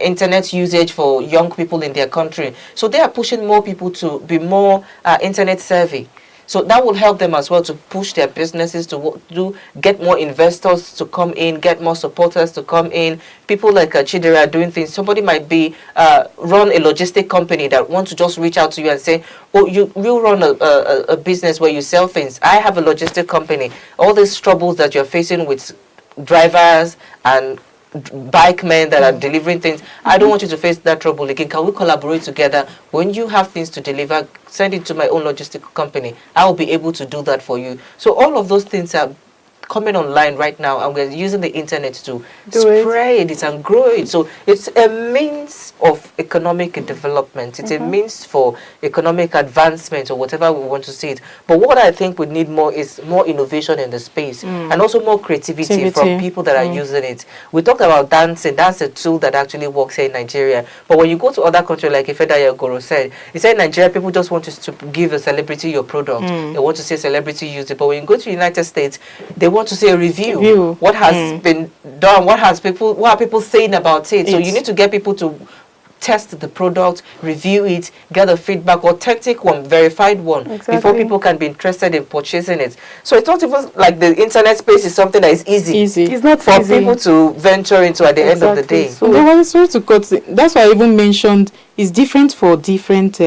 internet usage for young people in their country. So they are pushing more people to be more internet savvy. So that will help them as well to push their businesses to get more investors to come in, get more supporters to come in. People like Chidera are doing things. Somebody might be run a logistic company that wants to just reach out to you and say, oh, you run a business where you sell things. I have a logistic company. All these troubles that you're facing with drivers and bike men that are delivering things, I don't want you to face that trouble again. Can we collaborate together? When you have things to deliver, send it to my own logistic company. I will be able to do that for you. So all of those things are coming online right now, and we're using the internet to spread it and grow it. So it's a means of economic development. It's a means for economic advancement, or whatever we want to see it. But what I think we need more is more innovation in the space, and also more creativity from people that are using it. We talked about dancing. That's a tool that actually works here in Nigeria. But when you go to other countries, like Ifedaya Goro said, he said in Nigeria, people just want to give a celebrity your product. They want to see a celebrity use it. But when you go to the United States, they want to see a review. What has been done? What are people saying about it? So you need to get people to test the product, review it, get a feedback, authentic one, verified one, before people can be interested in purchasing it. So it's not even like the internet space is something that is easy. It's not for easy. People to venture into at the end of the day. So sorry to cut. That's why I even mentioned it's different for different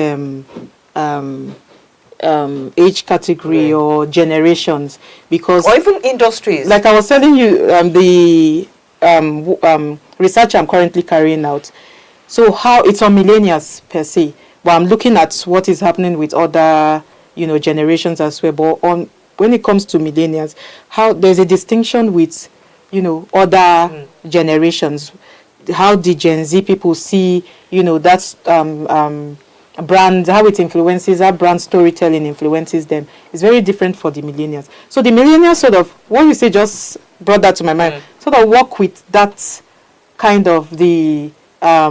age category or generations, because or even industries. Like I was telling you, the research I'm currently carrying out. So how it's on millennials per se, but I'm looking at what is happening with other, generations as well. But when it comes to millennials, how there's a distinction with, other generations. How the Gen Z people see, that's brand, how it influences, how brand storytelling influences them. It's very different for the millennials. So the millennials sort of, what you say just brought that to my mind, sort of work with that kind of the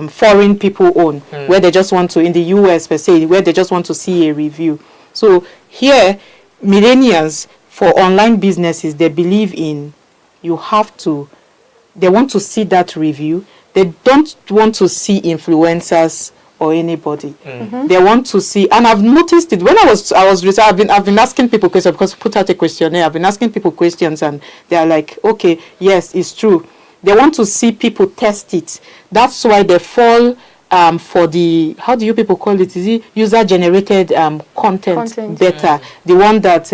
foreign people own, where they just want to, in the US per se, where they just want to see a review. So here, millennials, for online businesses, they believe in, they want to see that review. They don't want to see influencers or anybody. They want to see, and I've noticed it when I was I've been asking people questions, because I put out a questionnaire. I've been asking people questions, and they are like, okay, yes, it's true. They want to see people test it. That's why they fall for the, how do you people call it? Is it user-generated content better? The one that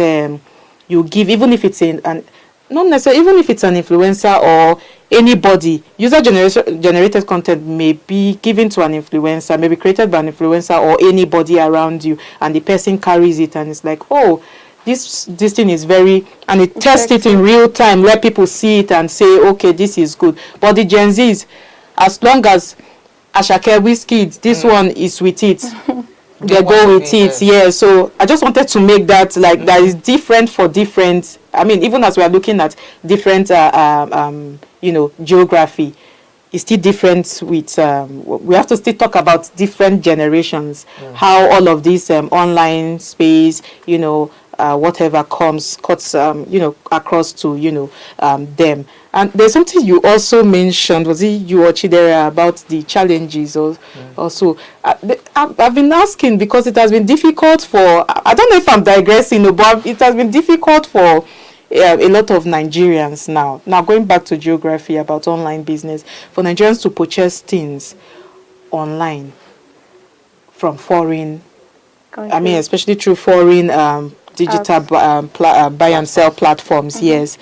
you give, even if it's not necessarily, even if it's an influencer or anybody, user-generated content may be given to an influencer, may be created by an influencer or anybody around you, and the person carries it, and it's like, oh, this thing is very, and it tests it in real time, where people see it and say, okay, this is good. But the Gen Zs, as long as Ashake Whiskey, this one is with it, they go with it. Yeah, so I just wanted to make that, like, that is different for different, I mean, even as we are looking at different, geography, it's still different with, we have to still talk about different generations, how all of this online space, whatever cuts across to them. And there's something you also mentioned, was it you or Chidera, about the challenges also. I've been asking because it has been difficult for, I don't know if I'm digressing, but it has been difficult for a lot of Nigerians now. Now going back to geography about online business, for Nigerians to purchase things online from foreign, I mean, especially through foreign digital buy and sell platforms. Yes,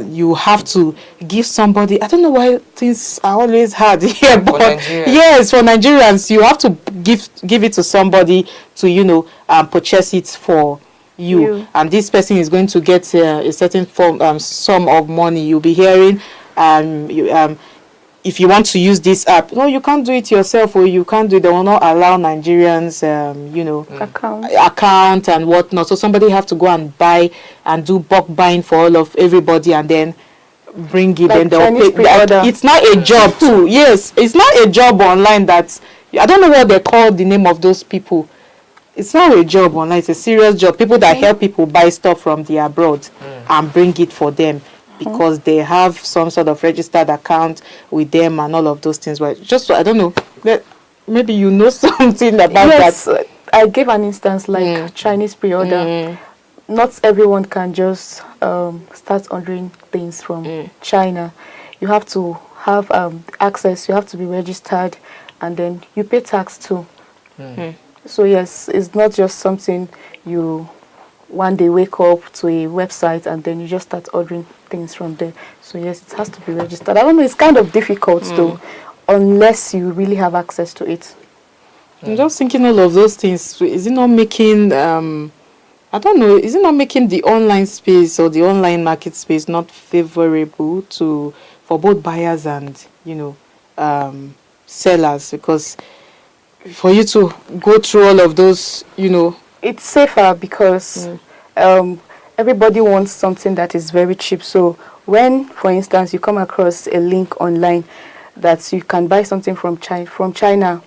you have to give somebody, I don't know why things are always hard here, but yes, for Nigerians, you have to give it to somebody to purchase it for you, and this person is going to get a certain sum of money. You'll be hearing if you want to use this app, no, you can't do it yourself, or you can't do it. They will not allow Nigerians, account and whatnot. So somebody have to go and buy and do bulk buying for all of everybody, and then bring it. Like, and they'll pay. It's not a job too. Yes, it's not a job online. That I don't know what they call the name of those people. It's not a job online. It's a serious job. People that help people buy stuff from the abroad and bring it for them, because they have some sort of registered account with them and all of those things. But just, I don't know, maybe you know something about that. I gave an instance like Chinese pre-order. Not everyone can just start ordering things from China. You have to have access, you have to be registered, and then you pay tax too. So yes, it's not just something you one day wake up to a website and then you just start ordering things from there. So yes, it has to be registered. I don't know, it's kind of difficult though, unless you really have access to it. I'm just thinking all of those things, is it not making I don't know, is it not making the online space or the online market space not favorable for both buyers and, sellers? Because for you to go through all of those, it's safer because everybody wants something that is very cheap. So when, for instance, you come across a link online that you can buy something from China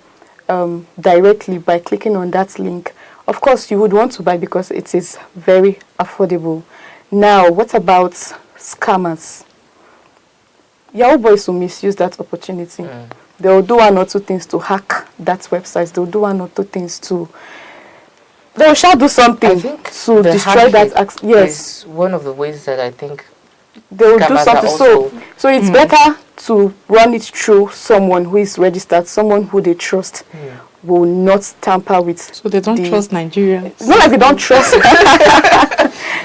directly by clicking on that link, of course you would want to buy because it is very affordable. Now, what about scammers? Yahoo boys will misuse that opportunity. They will do one or two things to hack that website. They will do one or two things to... They shall do something to destroy that. Yes, one of the ways that I think they will do something. So it's better to run it through someone who is registered, someone who they trust, will not tamper with. So they don't trust Nigerians. It's not like they don't trust. Not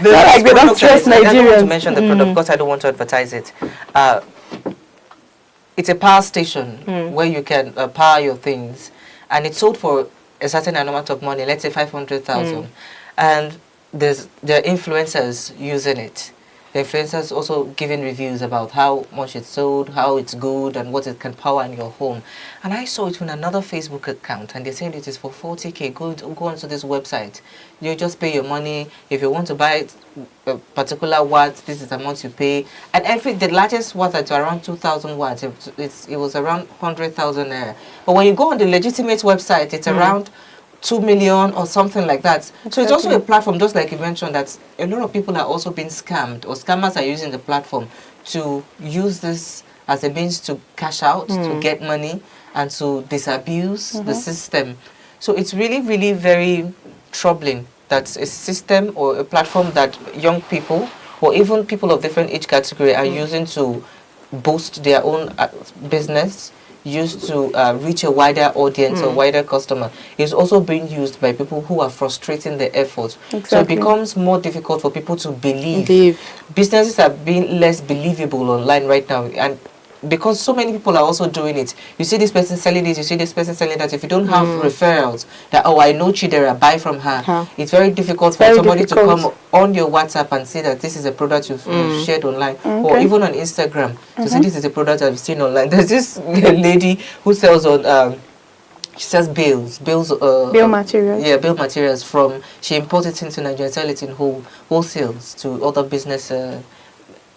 like they don't trust Nigerians. I don't want to mention the product because I don't want to advertise it. It's a power station where you can power your things, and it's sold for a certain amount of money, let's say 500,000, and there are influencers using it. The influencers also giving reviews about how much it's sold, how it's good, and what it can power in your home. And I saw it on another Facebook account, and they said it is for 40K. Go onto this website. You just pay your money. If you want to buy a particular watt, this is the amount you pay. And the largest watt is around 2,000 watts. It was around 100,000 naira. But when you go on the legitimate website, it's around 2 million or something like that. Exactly. So it's also a platform, just like you mentioned, that a lot of people are also being scammed, or scammers are using the platform to use this as a means to cash out, to get money, and to disabuse the system. So it's really, really very troubling that a system or a platform that young people or even people of different age category are using to boost their own business, used to reach a wider audience or wider customer, is also being used by people who are frustrating the effort. Exactly. So it becomes more difficult for people to believe. Businesses are being less believable online right now, and because so many people are also doing it. You see this person selling this, you see this person selling that. If you don't have referrals, that, oh, I know Chidera, buy from her. It's very difficult for somebody to come on your WhatsApp and say that this is a product you've shared online, or even on Instagram to say this is a product I've seen online. There's this lady who sells on, she sells bill materials. Yeah, bill materials she imports it into Nigeria, sell it in wholesales to other business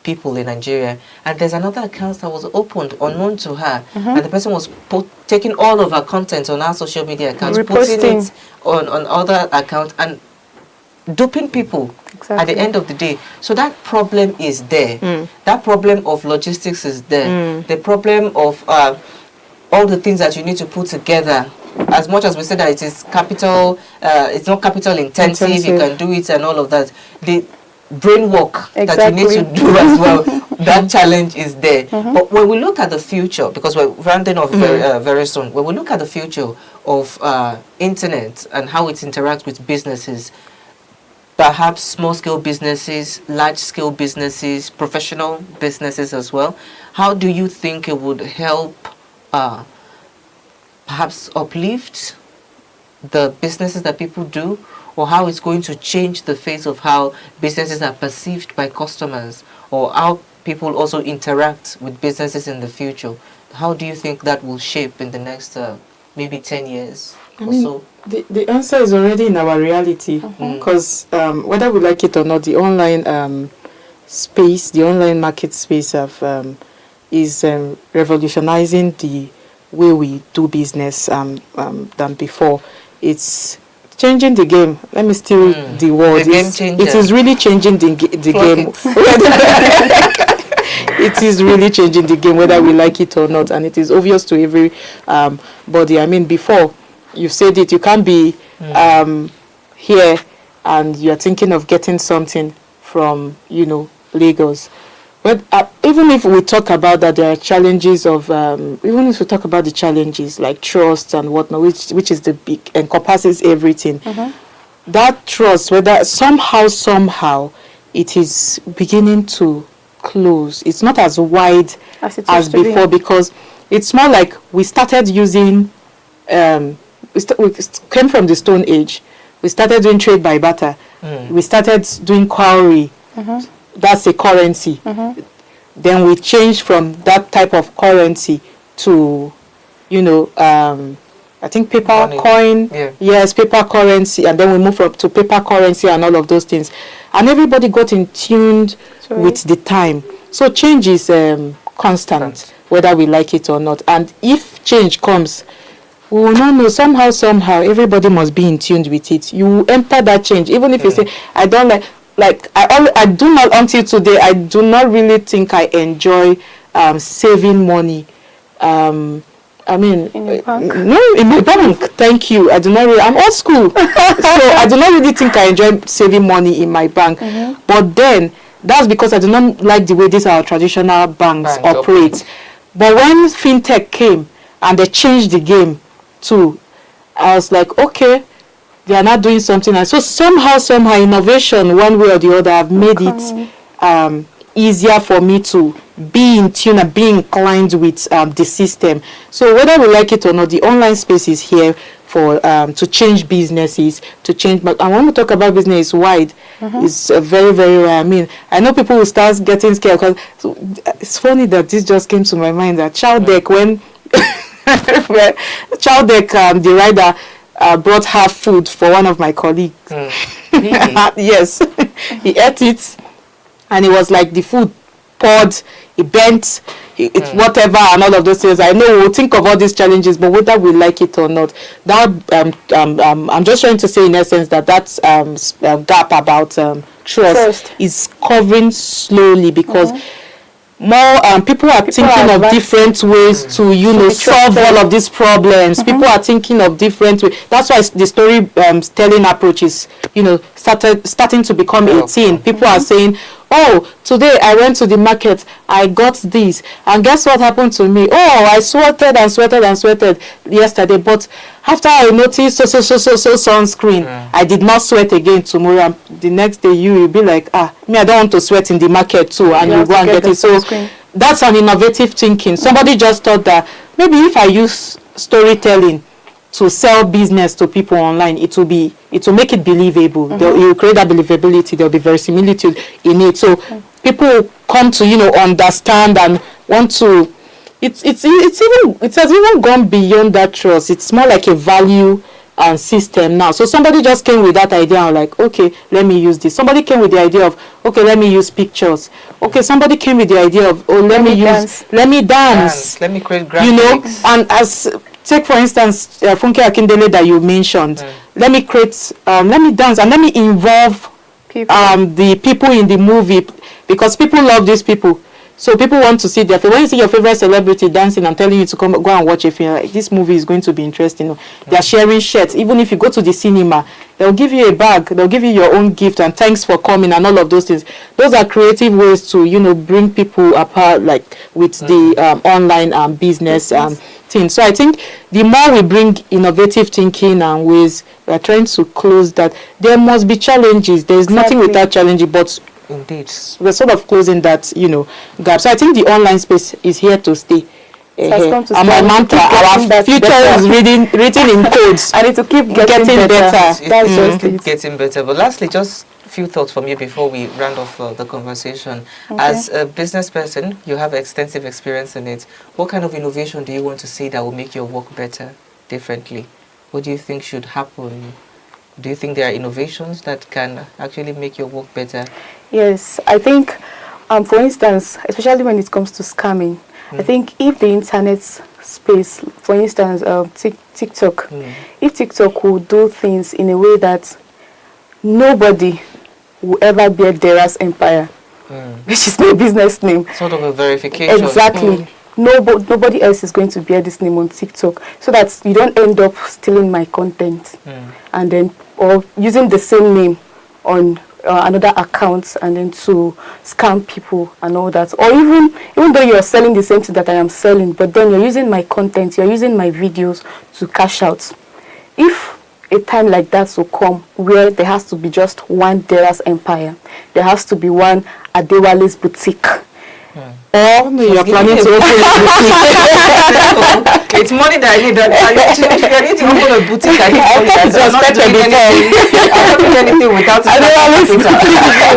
people in Nigeria. And there's another account that was opened unknown to her, and the person was taking all of her content on our social media accounts, putting it on other accounts and duping people at the end of the day. So that problem is there. That problem of logistics is there. The problem of all the things that you need to put together. As much as we said that it is capital, it's not capital intensive, you can do it and all of that. The brain work that you need to do as well, that challenge is there. But when we look at the future, because we're rounding off very soon, when we look at the future of internet and how it interacts with businesses, perhaps small-scale businesses, large-scale businesses, professional businesses as well, how do you think it would help perhaps uplift the businesses that people do, or how it's going to change the face of how businesses are perceived by customers, or how people also interact with businesses in the future? How do you think that will shape in the next maybe 10 years or so? The answer is already in our reality, because whether we like it or not, the online space, the online market space is revolutionizing the way we do business than before. It's changing the game. Let me steal the word. It is really changing the game. It is really changing the game, whether we like it or not, and it is obvious to every body. I mean, before, you said it, you can't be here and you're thinking of getting something from, Lagos. But even if we talk about that, there are challenges of, even if we talk about the challenges like trust and whatnot, which is the big, encompasses everything. That trust, whether somehow, it is beginning to close. It's not as wide as before, because it's more like we started using, we came from the Stone Age. We started doing trade by barter. We started doing cowrie. That's a currency. Then we changed from that type of currency to, you know, I think paper coin. Yes, paper currency. And then we moved to paper currency and all of those things. And everybody got in tuned with the time. So change is constant, whether we like it or not. And if change comes, we will not know. Somehow, everybody must be in tune with it. You enter that change. Even if you say, I don't like I do not, until today, I do not really think I enjoy saving money. I mean, in your bank? No, in my bank. Thank you. I do not really, I'm old school. So I do not really think I enjoy saving money in my bank. But then, that's because I do not like the way these our traditional banks operate. But when fintech came and they changed the game too, I was like, okay, they are not doing something. And so somehow, innovation, one way or the other, have made it easier for me to be in tune and be inclined with the system. So whether we like it or not, the online space is here for to change businesses, to change. But I want to talk about business wide. It's very, very rare. I mean, I know people will start getting scared because it's funny that this just came to my mind that Chowdeck, when Chowdeck, the rider, brought her food for one of my colleagues. Yes, he ate it, and it was like the food poured, it bent, it's whatever, and all of those things. I know we'll think of all these challenges, but whether we like it or not, that I'm just trying to say in essence that gap about trust is covering slowly, because more people are thinking of different ways to, you know, solve all of these problems. People are thinking of different ways. That's why the story telling approach is, you know, starting to become a thing. People are saying, oh, today I went to the market, I got this, and guess what happened to me? Oh, I sweated yesterday, but after I noticed so sunscreen, I did not sweat again tomorrow. And the next day you'll be like, me, I don't want to sweat in the market too, and you go and get it. So that's an innovative thinking. Somebody just thought that maybe if I use storytelling to sell business to people online, it will make it believable. It will create that believability. There will be verisimilitude in it. So people come to, you know, understand and want to. It has even gone beyond that trust. It's more like a value system now. So somebody just came with that idea and like, okay, let me use this. Somebody came with the idea of, okay, let me use pictures. Okay, somebody came with the idea of, oh, let me dance. Let me create graphics. You know, and as take for instance, Funke Akindele that you mentioned. Let me create, let me dance and let me involve the people in the movie, because people love these people. So people want to see their when you see your favorite celebrity dancing and telling you to go and watch a film, like, this movie is going to be interesting. They are sharing shirts. Even if you go to the cinema, they'll give you a bag, they'll give you your own gift and thanks for coming and all of those things. Those are creative ways to, you know, bring people apart, like with the online business thing. So I think the more we bring innovative thinking and ways, we're trying to close that. There must be challenges. There's nothing without challenges, but indeed we're sort of closing that, you know, gap. So I think the online space is here to stay. And my mantra, our future is written in codes. I need to keep getting better. That's just it. Getting better. But lastly, just a few thoughts from you before we round off the conversation. As a business person, you have extensive experience in it. What kind of innovation do you want to see that will make your work better, differently? What do you think should happen? Do you think there are innovations that can actually make your work better? Yes, I think, for instance, especially when it comes to scamming, I think if the internet space, for instance, TikTok, if TikTok would do things in a way that nobody will ever bear Dera's empire, which is my business name. Sort of a verification. Exactly. Nobody else is going to bear this name on TikTok, so that you don't end up stealing my content and then, or using the same name on another account and then to scam people and all that. Or even though you're selling the same thing that I am selling, but then you're using my content, you're using my videos to cash out. If a time like that will come where there has to be just one Dera's empire, there has to be one Adewale's boutique. Or you're planning to open a boutique. It's money that I need. If you need to open a boutique, I need money. I'm not doing anything without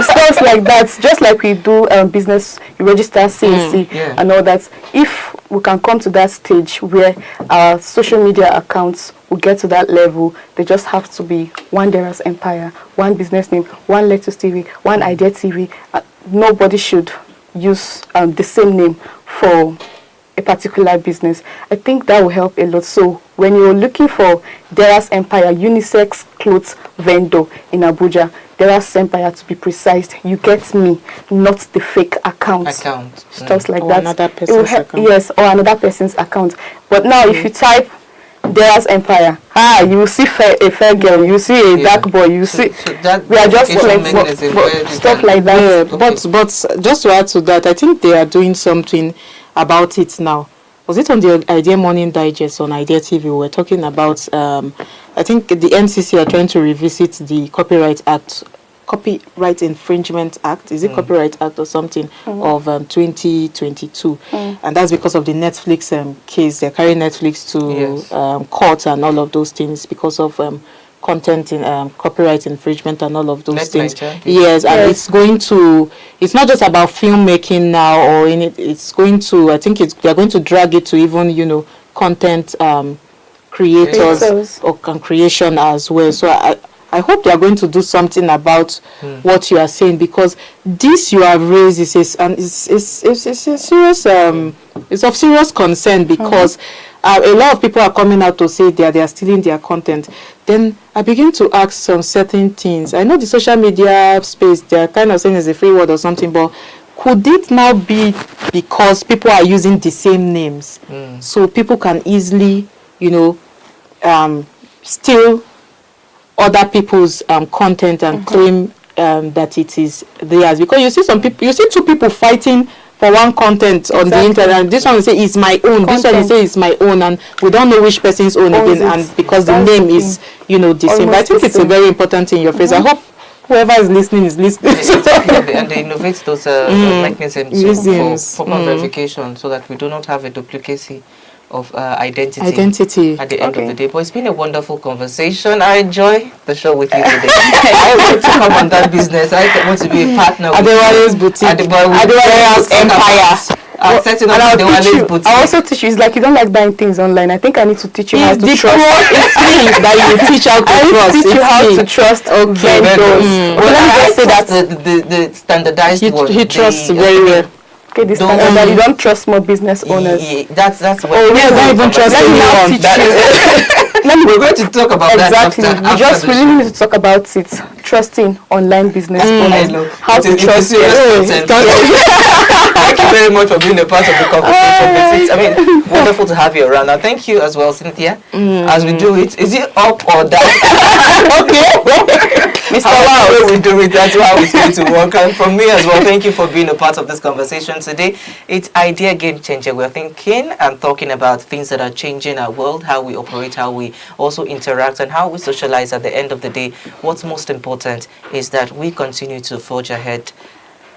stuff like that. Just like we do business, you register CAC and all that. If we can come to that stage where our social media accounts will get to that level, they just have to be one Dera's Empire, one business name, one Lettuce TV, one Idea TV. Nobody should use the same name for a particular business. I think that will help a lot. So when you're looking for Dera's Empire unisex clothes vendor in Abuja, Dera's Empire to be precise, you get me, not the fake account. Stuff like or that. Another person's account. Yes, or another person's account. But now if you type Dera's Empire, you will see a fair girl, you see a dark boy, you see we are just stuff like that. Yeah, but just to add to that, I think they are doing something about it now. Was it on the Idea Morning Digest on Idea TV? We were talking about I think the NCC are trying to revisit the Copyright Infringement Act. Is it Copyright Act or something of 2022? And that's because of the Netflix case. They're carrying Netflix to court and all of those things because of content in copyright infringement and all of those things. Yes, and it's going to, it's not just about filmmaking now or in it, it's going to, I think they're going to drag it to even, you know, content creators or creation as well. So I hope they are going to do something about what you are saying, because this you have raised is a serious it's of serious concern, because a lot of people are coming out to say they are stealing their content. Then I begin to ask some certain things. I know the social media space, they are kind of saying it's a free word or something, but could it now be because people are using the same names, so people can easily, you know, steal other people's content and claim that it is theirs? Because you see some people, you see two people fighting for one content on the internet. This one will say it's my own, this one will say it's my own, and we don't know which person's own again, and because the name is, you know, the same. But I think it's a very important thing in your face. I hope whoever is listening is listening. And they innovate those mechanisms for proper verification, so that we do not have a duplicacy of identity at the end of the day. But it's been a wonderful conversation. I enjoy the show with you today. I want to come on that business. I want to be a partner with Adewale's boutique. Adewale's Empire. I'm setting up Adewale's boutique. I also teach you. It's like you don't like buying things online. I think I need to teach you how to trust. It's me that you teach how to trust. Teach you how to trust vendors. Well, let me just say that the standardized one. He trusts very well. Okay, this time that you don't trust more business owners. That's what. Oh, we don't even trust anyone. We're going to talk about that after we really need to talk about it. Trusting online business owners. How to trust it. Thank you very much for being a part of the conversation. I mean, wonderful to have you around. And thank you as well, Cynthia. As we do it, is it up or down? Okay. Mr. Wow, we do it. That's how it's going to work. And from me as well, thank you for being a part of this conversation today. It's Idea Game Changer. We're thinking and talking about things that are changing our world, how we operate, how we also interact, and how we socialize. At the end of the day, what's most important is that we continue to forge ahead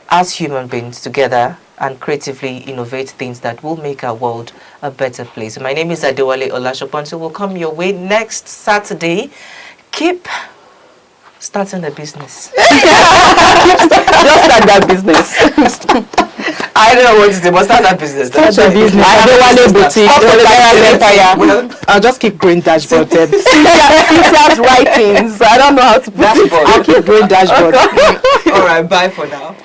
as human beings together and creatively innovate things that will make our world a better place. My name is Adewale Olashoponso. We'll come your way next Saturday. Keep starting a business. Just start that business. I don't know what to say, but start that business. Start a business. Adewale boutique. I'll just keep going dashboard. Cynthia's writings. I don't know how to put it. I'll keep going dashboard. All right, bye for now.